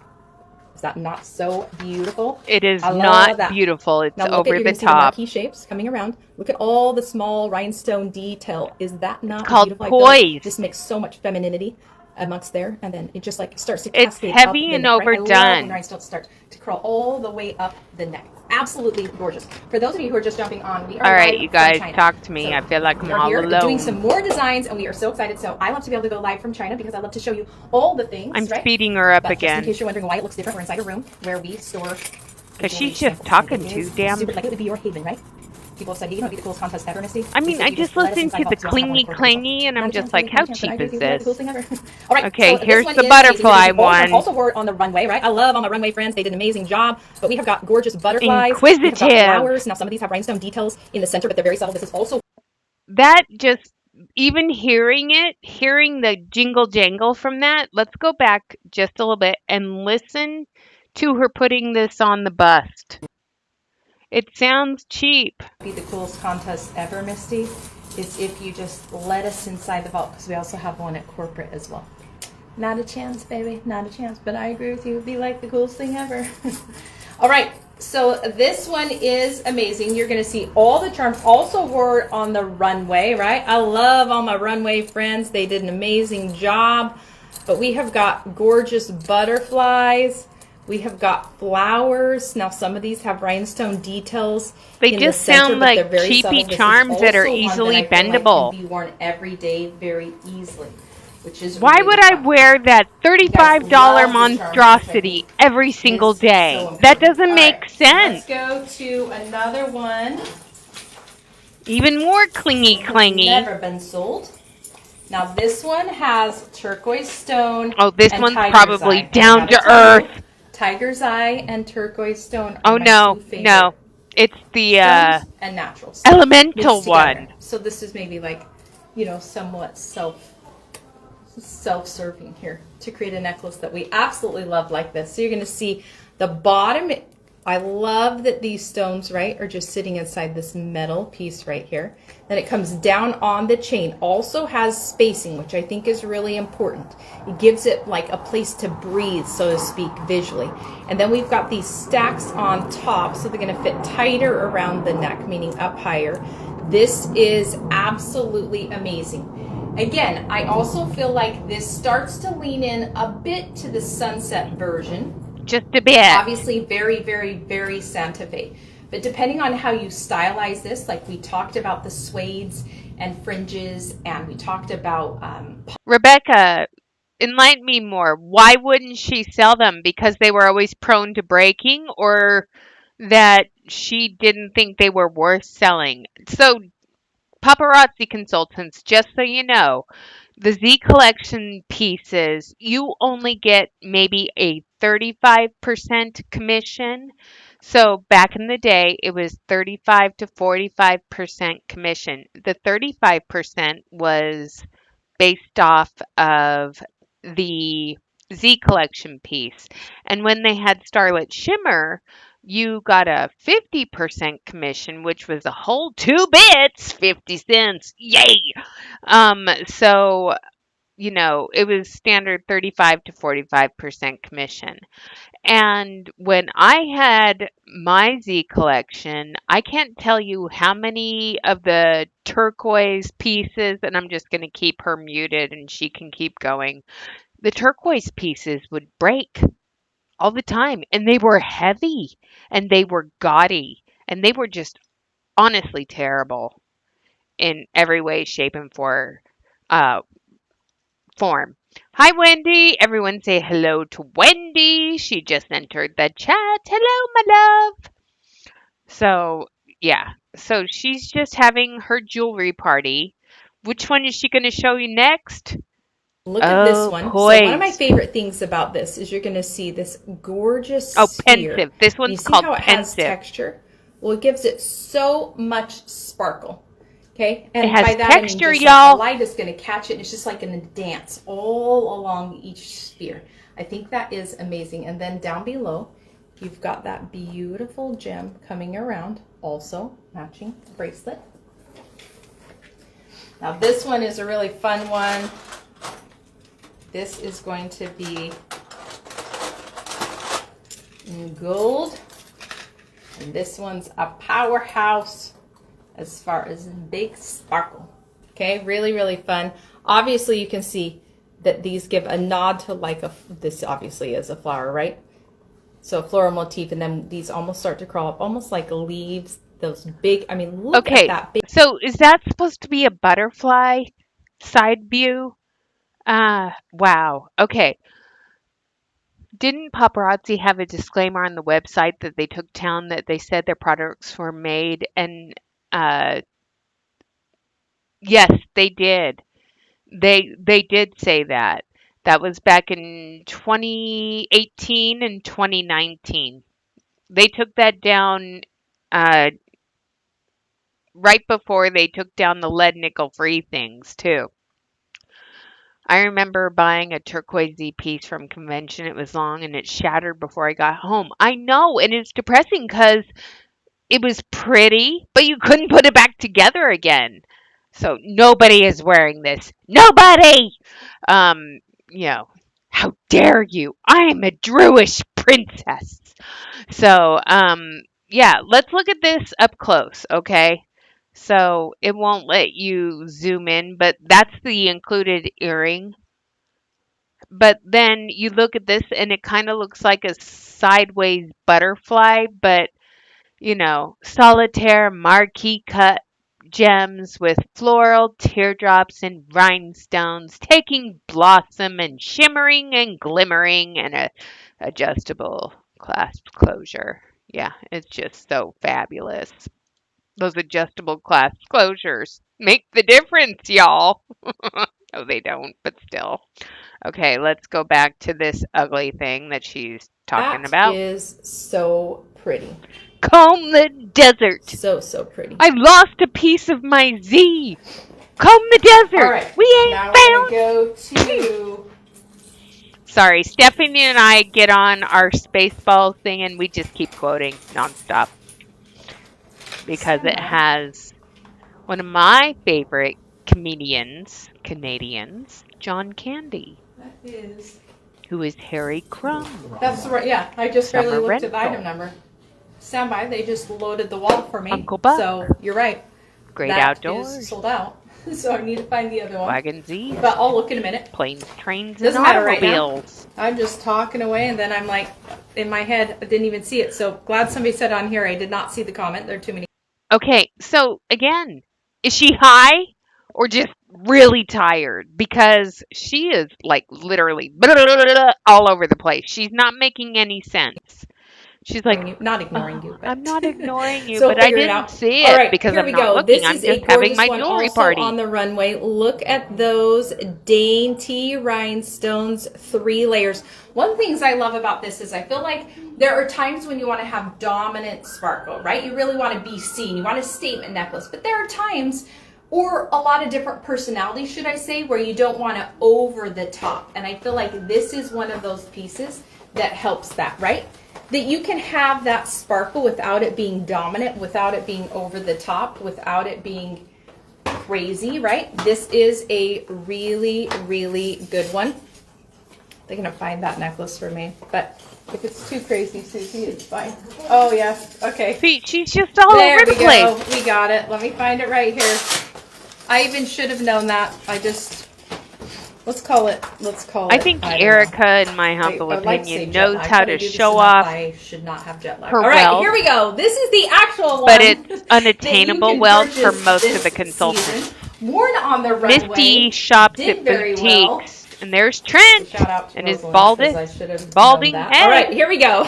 Is that not so beautiful? It is I love not that. beautiful. It's Now look over at, you're the going to see the top. marquee shapes coming around. Look at all the small rhinestone detail. Is that not Called beautiful? I feel like poise. this makes so much femininity amongst there, and then it just like starts to It's cascade heavy up the and neck, right? I love when overdone. rhinestones start to curl all the way up the neck. Absolutely gorgeous. For those of you who are just jumping on, we are All right, live you from guys, China. talk to me. So I feel like I'm we are all here alone. doing some more designs, and we are so excited. So I love to be able to go live from China because I love to show you all the things. I'm right? speeding her up But just in again. case you're wondering why it looks different, we're inside a room where we store. Because she's just talking too damn. Super, like it would be your haven, right? People have said, hey, you know, it'd be the coolest contest ever, Misty. I mean, I just listened to the clingy clangy, and I'm just like, how cheap is this? All right, Okay, so here's this one the is butterfly amazing. one. Also wore on the runway, right? I love all my runway friends. They did an amazing job. But we have got gorgeous butterflies. Inquisitive. We have got flowers. Now, some of these have rhinestone details in the center, but they're very subtle. This is also That just, even hearing it, hearing the jingle jangle from that, let's go back just a little bit and listen to her putting this on the bust. It sounds cheap. be the coolest contest ever, Misty, is if you just let us inside the vault, because we also have one at corporate as well. Not a chance, baby, not a chance, but I agree with you. It'd be like the coolest thing ever. All right, so this one is amazing. You're going to see all the charms also wore on the runway, right? I love all my runway friends. They did an amazing job. But we have got gorgeous butterflies. We have got flowers. Now, some of these have rhinestone details. They in just the center, sound but they're like very cheapy subtle. This is charms that are also one easily I feel like bendable. can be worn every day very easily, which is Why really would I fun. wear that $35 love the monstrosity charms, every single is day? so That important. doesn't All make right, sense. Let's go to another one. Even more clingy clangy. Never been sold. Now this one has turquoise stone. Oh, this and one's tiger's probably eye. down I gotta to tell you, earth. Tiger's eye and turquoise stone are Oh my no, two favorite no. It's the stones and naturals elemental mixed together. one. So this is maybe like, somewhat self-serving here to create a necklace that we absolutely love like this. So you're going to see the bottom. I love that these stones, right, are just sitting inside this metal piece right here. Then it comes down on the chain. Also has spacing, which I think is really important. It gives it like a place to breathe, so to speak, visually. And then we've got these stacks on top, so they're going to fit tighter around the neck, meaning up higher. This is absolutely amazing. Again, I also feel like this starts to lean in a bit to the sunset version. Just a bit. Obviously very, very, very Santa Fe. But depending on how you stylize this, like we talked about the suedes and fringes, and we talked about... Rebecca, enlighten me more. Why wouldn't she sell them? Because they were always prone to breaking, or that she didn't think they were worth selling? So, paparazzi consultants, just so you know, the Z collection pieces, you only get maybe a 35% commission. So back in the day, it was 35 to 45% commission. The 35% was based off of the Z collection piece. And when they had Starlit Shimmer, you got a 50% commission, which was a whole 2 bits, 50 cents. Yay! So it was standard 35 to 45% commission. And when I had my Z collection, I can't tell you how many of the turquoise pieces, and I'm just going to keep her muted and she can keep going. The turquoise pieces would break all the time, and they were heavy and they were gaudy and they were just honestly terrible in every way, shape, and uh, form. Hi, Wendy. Everyone say hello to Wendy. She just entered the chat. Hello, my love. So, yeah. So she's just having her jewelry party. Which one is she going to show you next? Look at this Oh, one. So one of my poised. favorite things about this is you're going to see this gorgeous Oh, sphere. pensive. This You one's see called how it has pensive. texture? Well, it gives it so much sparkle. Okay, and It has by that texture, I mean just y'all. like the light is going to catch it, and it's just like going to dance all along each sphere. I think that is amazing. And then down below, you've got that beautiful gem coming around, also matching the bracelet. Now this one is a really fun one. This is going to be in gold. And this one's a powerhouse as far as big sparkle. Okay, really, really fun. Obviously, you can see that these give a nod to like this obviously is a flower, right? So a floral motif, and then these almost start to crawl up, almost like leaves. Those big, I mean, look at Okay, that big. so is that supposed to be a butterfly side view? Wow. Okay. Didn't paparazzi have a disclaimer on the website that they took down that they said their products were made? And yes, they did. They did say that. That was back in 2018 and 2019. They took that down uh, right before they took down the lead nickel free things too. I remember buying a turquoisey piece from convention. It was long and it shattered before I got home. I know, and it's depressing because it was pretty, but you couldn't put it back together again. So nobody is wearing this. Nobody! Um, how dare you? I am a Druish princess. So, yeah, let's look at this up close, okay? So it won't let you zoom in, but that's the included earring. But then you look at this and it kind of looks like a sideways butterfly, but solitaire marquee cut gems with floral teardrops and rhinestones, taking blossom and shimmering and glimmering and a adjustable clasp closure. Yeah, it's just so fabulous. Those adjustable clasp closures make the difference, y'all. No, they don't, but still. Okay, let's go back to this ugly thing that she's talking That about. is so pretty. Comb the desert. So, so pretty. I lost a piece of my Z. Comb the desert. All right. We ain't Now found. we're going to go to... Sorry, Stephanie and I get on our Spaceballs thing and we just keep quoting nonstop because it has one of my favorite Canadians, John Candy, That is... who is Harry Crumb. That's right. Yeah, I just barely Summer looked at the rental. item number. Stand by. They just loaded the wall for me. Uncle Buck. So you're right. Great That Outdoors. is sold out. So I need to find the other one. Wagon Z. But I'll look in a minute. Planes, trains, and Doesn't matter right now. automobiles. I'm just talking away, and then I'm like, in my head, I didn't even see it. So glad somebody said on here I did not see the comment. There are too many. Okay, so again, is she high or just really tired? Because she is like literally all over the place. She's not making any sense. She's like, Not ignoring you. But. I'm not ignoring you, So but I figure it didn't out. see All it right, because here I'm we not go. looking. This I'm is just a having gorgeous my one jewelry also party. on the runway. Look at those dainty rhinestones, 3 layers. One of the things I love about this is I feel like there are times when you want to have dominant sparkle, right? You really want to be seen. You want a statement necklace. But there are times, or a lot of different personalities, should I say, where you don't want to over the top. And I feel like this is one of those pieces that helps that, right? That you can have that sparkle without it being dominant, without it being over the top, without it being crazy, right? This is a really, really good one. They're going to find that necklace for me. But if it's too crazy, Susie, it's fine. Oh, yes. Okay. See, she's just all There over the we place. go. We got it. Let me find it right here. I even should have known that. Let's call it. I think don't Erica, know. in my humble I would like to say opinion, jet knows lag, how but I to do this show enough. off I should not have jet lag. her All right, wealth, here we go. This is the actual one. but it's that unattainable you can wealth for purchase most of this the consultants. season. Worn on the runway. Misty shops did at very well. boutiques, and there's Trent Shout out to and his Rosalind, 'cause I should have balding known that. head. All right, here we go.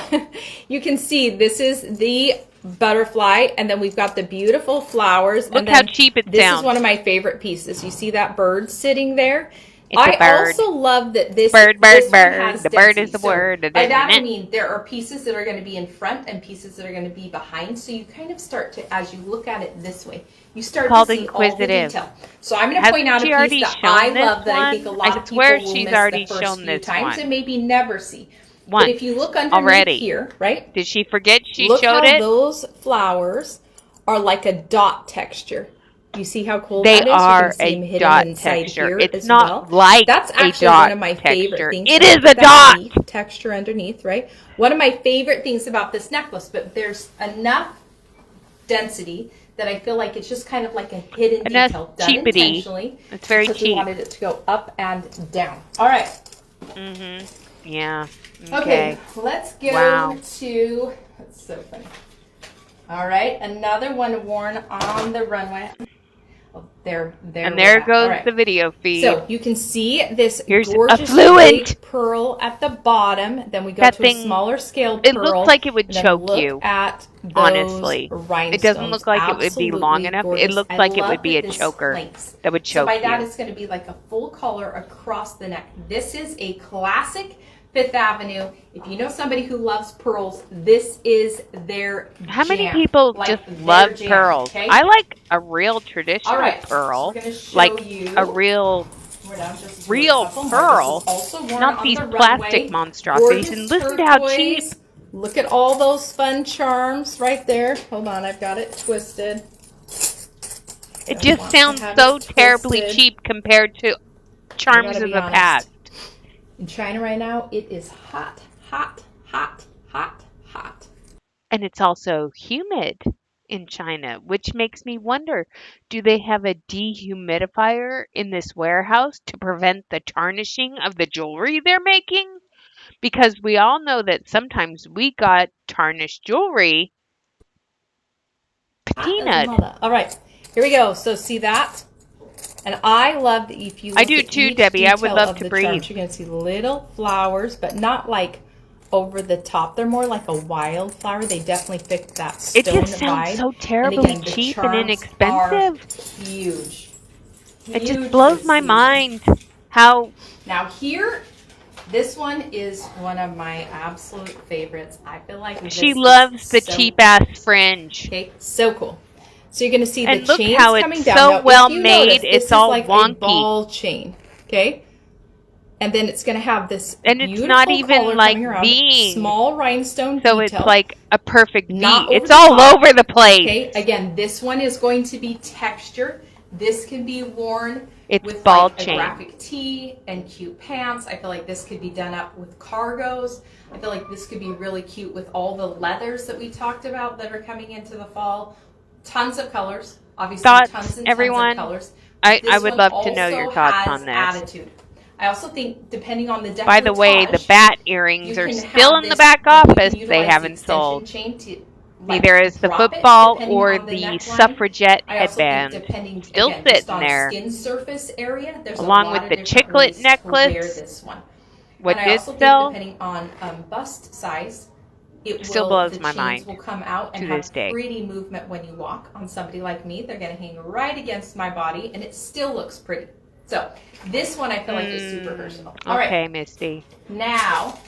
You can see this is the butterfly, and then we've got the beautiful flowers. Look and how then cheap it this sounds. is one of my favorite pieces. You see that bird sitting there? It's a I bird. also love that this Bird, this one bird. has The bird density. is the So word, by that I isn't it? mean there are pieces that are going to be in front and pieces that are going to be behind. So you kind of start to, as you look at it this way, you start to Called see all the inquisitive. detail. So I'm going to point Hasn't out a she piece already that I shown this love that I think a one? lot I of swear people will she's miss already the first shown few this times one. and maybe never see. But Once if you look underneath already. here, right? Did she forget she Look showed how it? those flowers are like a dot texture. You see how cool They that is? You are can see a them hidden dot inside texture. here It's as not well. like That's a actually one dot of my favorite texture. things. It So is look at a that dot. leaf texture underneath, right? One of my favorite things about this necklace, but there's enough density that I feel like it's just kind of like a hidden And that's detail done cheapity. intentionally. It's very because we cheap. wanted it to go up and down. All right. Yeah. Okay, let's go Wow. to, that's so funny. All right, another one worn on the runway. Oh, there And we're there back. goes All right. the video feed. So you can see this Here's gorgeous affluent. big pearl at the bottom. Then we go That to thing, a smaller scale it pearl. looks like it would and then choke look you, at those honestly. rhinestones. It doesn't look like it would be long Absolutely enough. It gorgeous. looks I like it love would be a that this choker links. that would So choke by that, you. it's going to be like a full collar across the neck. This is a classic Fifth Avenue. If you know somebody who loves pearls, this is their How many jam. people Like just their love jam, pearls? okay? I like a real All traditional right, so pearl, we're going to show like you. a real We're down just to a real couple more. pearl, This is also worn not on these the plastic runway. monstrosities. Gorgeous And listen to how cheap. turquoise. Look at all those fun charms right there. Hold on, I've got it twisted. It I just want to sounds have so it terribly twisted. cheap compared to charms gotta of be the honest. past. In China right now, it is hot, hot, hot, hot, hot. And it's also humid in China, which makes me wonder, do they have a dehumidifier in this warehouse to prevent the tarnishing of the jewelry they're making? Because we all know that sometimes we got tarnished jewelry Hot as a patinaed. mother. All right, here we go. So see that? And I love that if you look I do at too, each Debbie. I would detail love of to the breathe. charms, you're going to see little flowers, but not like over the top. They're more like a wildflower. They definitely fit that stone It just sounds vibe. so And terribly again, the cheap and charms inexpensive. are huge. It just Huge blows to my see. mind how Now here, this one is one of my absolute favorites. I feel like this she is loves the so cheap ass fringe. Okay, so cool. So you're going to see And the look chains how it's coming down. so Now, well if you made, notice, it's this is all like wonky. a ball chain, okay? And then it's going to have this And it's beautiful not even collar like coming around, V. small rhinestone So detail. it's like a perfect V. Not over It's the all top. over the place. Okay, again, this one is going to be textured. This can be worn It's with ball like chain. a graphic tee and cute pants. I feel like this could be done up with cargos. I feel like this could be really cute with all the leathers that we talked about that are coming into the fall. Tons of colors, obviously Thoughts, tons and everyone? tons of colors. I This would one love to know also your thoughts has on this. attitude. I also think depending on the By the way, the decolletage, bat earrings you are can still have in the this- back you can office. They utilize the haven't extension sold. chain to, like, Neither is the drop it, football depending or on the the neckline. suffragette I also think headband. depending Still again, just sitting on there. skin surface area, there's Along a lot with of the different chiclet ways to wear necklace. this one. What and I did also sell? think depending on bust size, it Still will blows the my chains mind will come out and to have this day. pretty movement when you walk. On somebody like me, they're going to hang right against my body, and it still looks pretty. So this one I feel like is super versatile. All right. Okay, Misty. Now,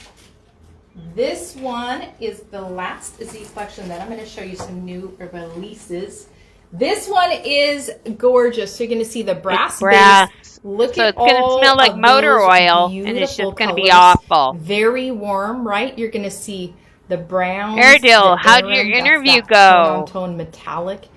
this one is the last Z collection. Then I'm going to show you some new releases. This one is gorgeous. So you're going to see the brass, brass. base. Look So at it's going to all smell like of motor those oil, and it's beautiful just going to be colors. awful. Very warm, right? You're going to see the browns. Airedale, the how'd your arum, that's interview that go? Tone metallic,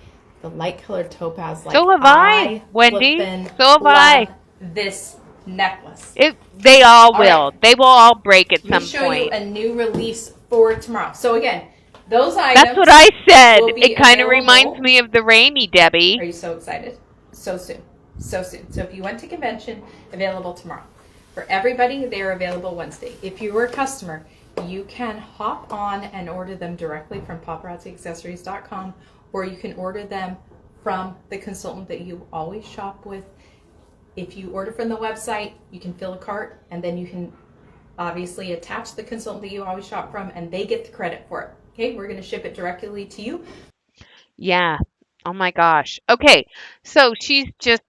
the light colored topaz. Like So have I, Wendy. flippin' So have I. love this necklace. They all All will. right. They will all break at Let me some show you point. a new release for tomorrow. So again, those items. That's what I said. will be It kind of available. reminds me of the Raimi, Are Debbie. you so excited? So soon. So soon. So if you went to convention, available tomorrow. For everybody, they are available Wednesday. If you were a customer, you can hop on and order them directly from paparazziaccessories.com, or you can order them from the consultant that you always shop with. If you order from the website, you can fill a cart, and then you can obviously attach the consultant that you always shop from, and they get the credit for it. Okay, we're going to ship it directly to you. Yeah. Oh my gosh. Okay. So she's just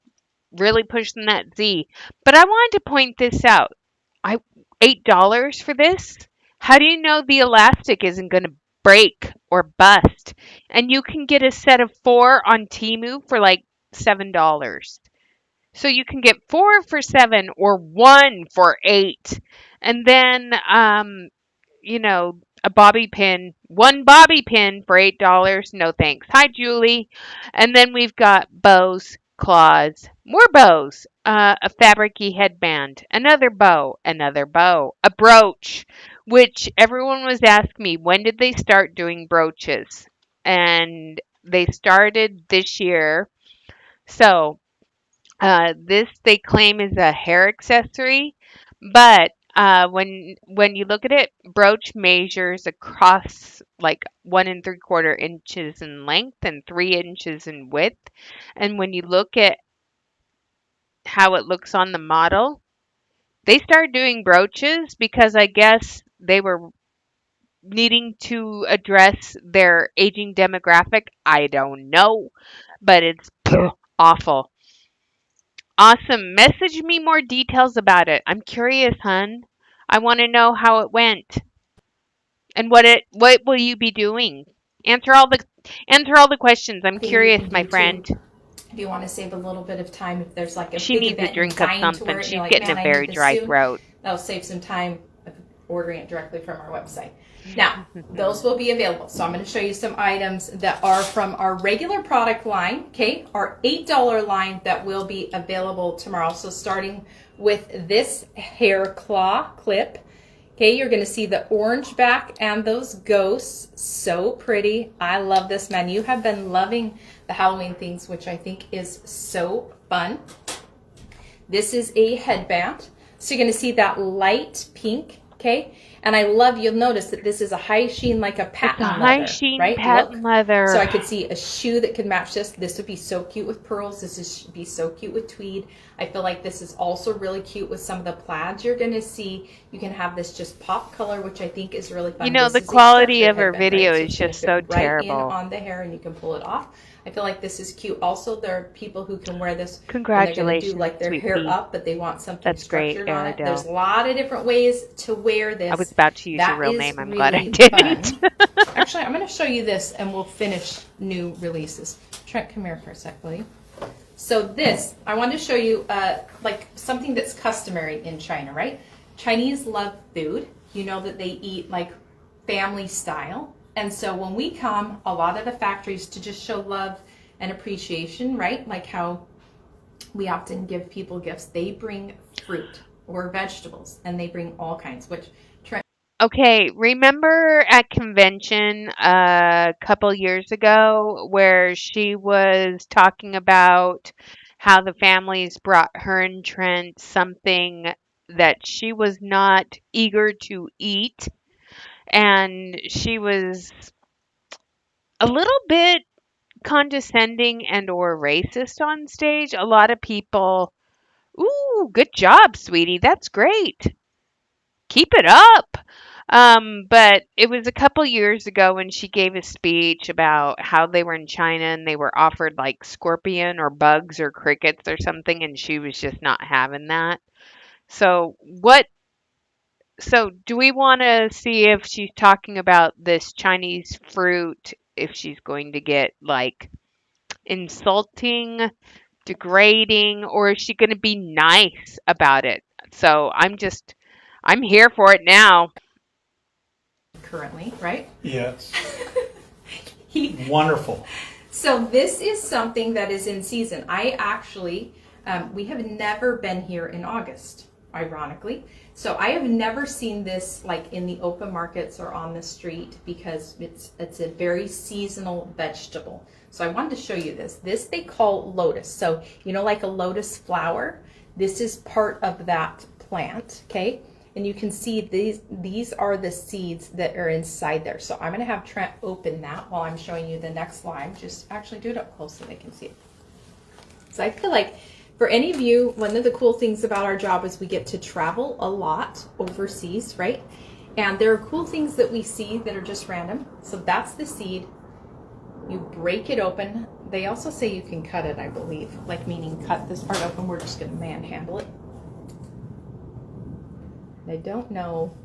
really pushing that Z. But I wanted to point this out. I $8 for this? How do you know the elastic isn't going to break or bust? And you can get a set of 4 on Temu for like $7. So you can get 4 for 7 or 1 for 8. And then you know, a bobby pin, one bobby pin for $8. No thanks. Hi, Julie. And then we've got bows, claws, more bows, a fabricy headband, another bow, a brooch, which everyone was asking me, when did they start doing brooches? And they started this year. So this they claim is a hair accessory, but when you look at it, brooch measures across like 1 3/4 inches in length and 3 inches in width. And when you look at how it looks on the model, they started doing brooches because I guess they were needing to address their aging demographic. I don't know, but it's awful. Awesome. Message me more details about it. I'm curious, hun. I want to know how it went and what will you be doing? Answer all the questions. I'm Thing you curious, can my do too, friend. if you want to save a little bit of time, if there's like a She big needs a event and drink of dying to something. wear it, and She's you're like, getting man, a I very need this dry soon. throat. That'll save some time of ordering it directly from our website. Now, those will be available. So I'm going to show you some items that are from our regular product line, okay? Our $8 line that will be available tomorrow. So starting with this hair claw clip, okay, you're going to see the orange back and those ghosts. So pretty. I love this, man. You have been loving the Halloween things, which I think is so fun. This is a headband. So you're going to see that light pink, okay? And I love, you'll notice that this is a high sheen, like a patent leather, High sheen right? patent leather. So I could see a shoe that could match this. This would be so cute with pearls. This would be so cute with tweed. I feel like this is also really cute with some of the plaids you're going to see. You can have this just pop color, which I think is really fun. You know, This the is a quality structured of her headband, video right? So is it's gonna just fit so right in terrible. on the hair, and you can pull it off. I feel like this is cute. Also, there are people who can wear this when they're going to Congratulations, do like their sweet hair pea. up, but they want something That's great, structured on it. Aradell. There's a lot of different ways to wear this. I was about to use your That real is name. I'm glad I really didn't. fun. Actually, I'm going to show you this, and we'll finish new releases. Trent, come here for a sec, buddy. So this, I wanted to show you like something that's customary in China, right? Chinese love food. You know that they eat like family style. And so when we come, a lot of the factories, to just show love and appreciation, right? Like how we often give people gifts, they bring fruit or vegetables, and they bring all kinds, which Trent. Okay, remember at convention a couple years ago where she was talking about how the families brought her and Trent something that she was not eager to eat, and she was a little bit condescending and or racist on stage. A lot of people, ooh, good job, sweetie. That's great. Keep it up. But it was a couple years ago when she gave a speech about how they were in China and they were offered like scorpion or bugs or crickets or something, and she was just not having that. So what? So do we want to see if she's talking about this Chinese fruit? If she's going to get like insulting, degrading, or is she going to be nice about it? So I'm here for it now. Currently, right? Yes. He, Wonderful. so this is something that is in season. I actually, we have never been here in August, ironically. So I have never seen this like in the open markets or on the street because it's a very seasonal vegetable. So I wanted to show you this. This they call lotus. So you know, like a lotus flower, this is part of that plant, okay? And you can see these are the seeds that are inside there. So I'm going to have Trent open that while I'm showing you the next slide. Just actually do it up close so they can see it. So I feel like for any of you, one of the cool things about our job is we get to travel a lot overseas, right? And there are cool things that we see that are just random. So that's the seed. You break it open. They also say you can cut it, I believe. Like, meaning cut this part open. We're just going to manhandle it. I don't know.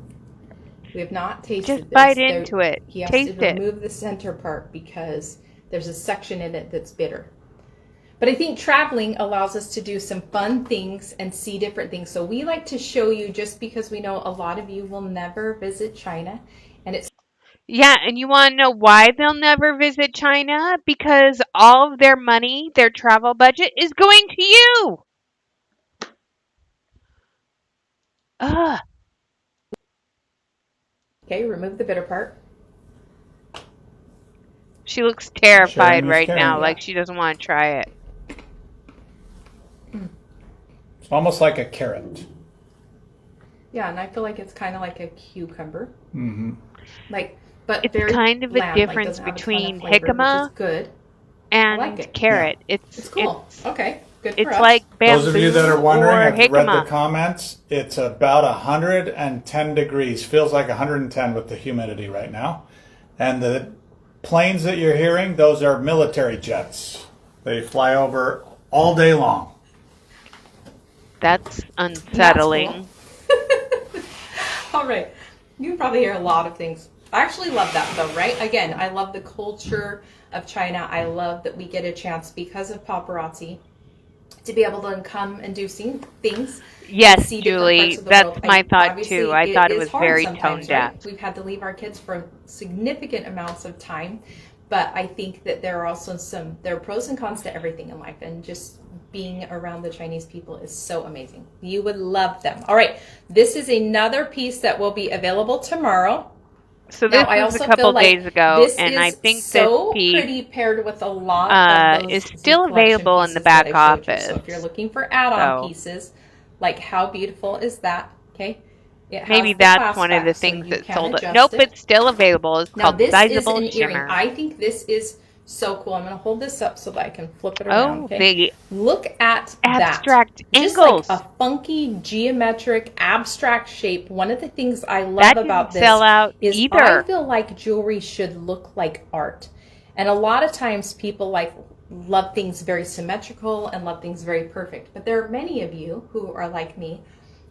We have not tasted Just bite this. into it. He has Taste to it. remove the center part because there's a section in it that's bitter. But I think traveling allows us to do some fun things and see different things. So we like to show you, just because we know a lot of you will never visit China. And it's Yeah, and you want to know why they'll never visit China? Because all of their money, their travel budget, is going to you. Ugh. okay, remove the bitter part. She looks terrified Sharing is right caring. now, Yeah. like she doesn't want to try it. It's almost like a carrot. Yeah, and I feel like it's kind of like a cucumber. Mm-hmm. Like, but It's very kind of a bland, like difference doesn't have a ton of between flavor, which jicama is good. and like it. carrot. It's cool. Okay, good for It's us. like bamboo Those of you that are wondering, or I've read the jicama. comments. It's about 110 degrees. Feels like 110 with the humidity right now. And the planes that you're hearing, those are military jets. They fly over all day long. That's unsettling. All right. You can probably hear a lot of things. I actually love that though, right? Again, I love the culture of China. I love that we get a chance, because of paparazzi, to be able to come and do things. Yes, See different Julie, parts of the that's world. my thought Obviously, too. I thought it is was hard very sometimes, tone deaf. right? We've had to leave our kids for significant amounts of time, but I think that there are also there are pros and cons to everything in life, and just being around the Chinese people is so amazing. You would love them. All right, this is another piece that will be available tomorrow. So Now, this I was also a couple feel like days ago, this and is I think so this piece pretty paired with a lot of those is still Z collection available in the pieces that back I showed you. office. So if you're looking for add-on So pieces, like, how beautiful is that? Okay, it has maybe the that's clasp one of the back, so things you that can sold it. adjust Nope, it. it's still available. It's Now called this is Sizable an earring. Shimmer. I think this is so cool. I'm going to hold this up so that I can flip it around. Oh, Okay, the look at abstract that. Just angles. like a funky geometric abstract shape. One of the things I love That about didn't this sell out is I either. feel like jewelry should look like art. And a lot of times people love things very symmetrical and love things very perfect. But there are many of you who are like me,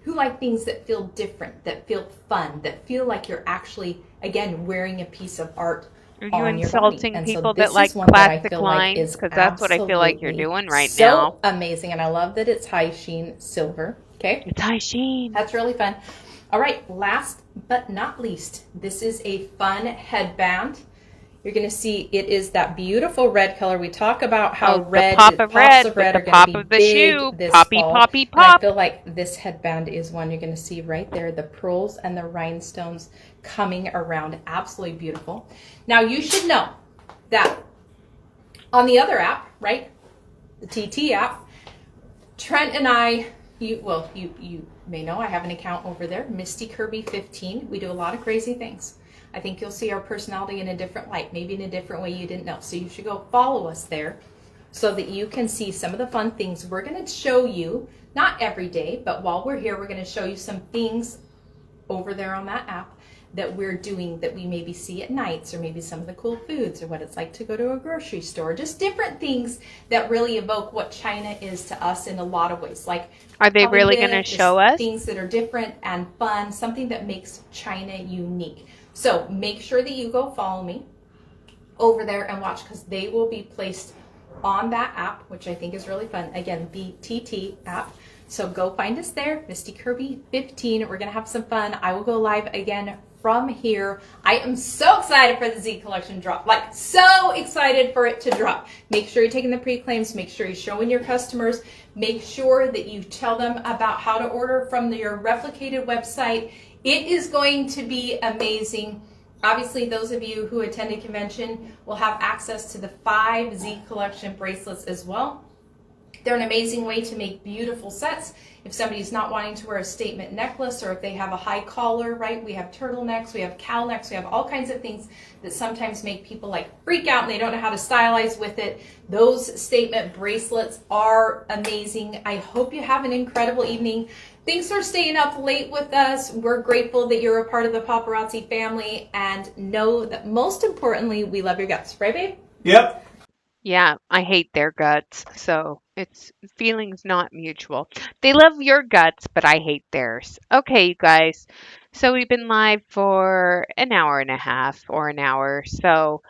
who like things that feel different, that feel fun, that feel like you're actually, again, wearing a piece of art Are you on your body. insulting And so people this that like is one that I classic feel like lines? is Because that's what I feel like you're absolutely doing right so now. amazing. And I love that it's high sheen silver. Okay, It's high sheen. that's really fun. All right, last but not least, this is a fun headband. You're going to see it is that beautiful red color. We talk about how Oh, the red, pop of pops red of with red the are going pop to be of the big shoe. this Poppy, fall. poppy, And I pop. feel like this headband is one you're going to see right there, the pearls and the rhinestones coming around. Absolutely beautiful. Now, you should know that on the other app, right, the TT app, Trent and I, you may know I have an account over there, Misty Kirby 15. We do a lot of crazy things. I think you'll see our personality in a different light, maybe in a different way you didn't know. So you should go follow us there so that you can see some of the fun things we're going to show you, not every day, but while we're here, we're going to show you some things over there on that app that we're doing that we maybe see at nights, or maybe some of the cool foods, or what it's like to go to a grocery store, just different things that really evoke what China is to us in a lot of ways. Like, Are they probably really going to just show us? things that are different and fun, something that makes China unique. So make sure that you go follow me over there and watch, because they will be placed on that app, which I think is really fun. Again, the TT app. So go find us there, Misty Kirby 15. We're going to have some fun. I will go live again from here. I am so excited for the Z collection drop. Like, so excited for it to drop. Make sure you're taking the pre-claims. Make sure you're showing your customers. Make sure that you tell them about how to order from your replicated website. It is going to be amazing. Obviously, those of you who attended convention will have access to the 5 Z collection bracelets as well. They're an amazing way to make beautiful sets. If somebody's not wanting to wear a statement necklace, or if they have a high collar, right? We have turtlenecks, we have cowl necks, we have all kinds of things that sometimes make people like freak out and they don't know how to stylize with it. Those statement bracelets are amazing. I hope you have an incredible evening. Thanks for staying up late with us. We're grateful that you're a part of the paparazzi family, and know that most importantly, we love your guts. Right, babe? Yep. Yeah, I hate their guts, so it's feelings not mutual. They love your guts, but I hate theirs. Okay, you guys. So we've been live for an hour and a half or an hour. So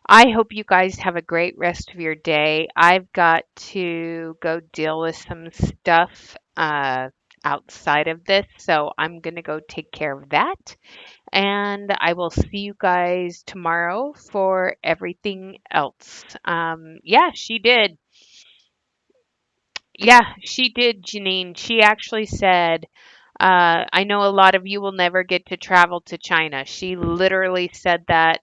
I hope you guys have a great rest of your day. I've got to go deal with some stuff outside of this, so I'm going to go take care of that. And I will see you guys tomorrow for everything else. Yeah, she did. Yeah, she did, Janine. She actually said, I know a lot of you will never get to travel to China. She literally said that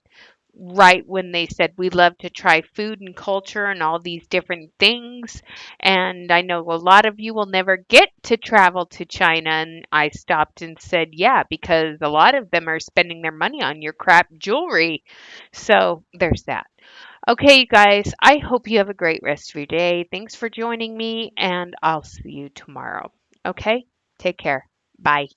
right when they said we love to try food and culture and all these different things. And I know a lot of you will never get to travel to China. And I stopped and said, yeah, because a lot of them are spending their money on your crap jewelry. So there's that. Okay, you guys, I hope you have a great rest of your day. Thanks for joining me, and I'll see you tomorrow. Okay, take care. Bye.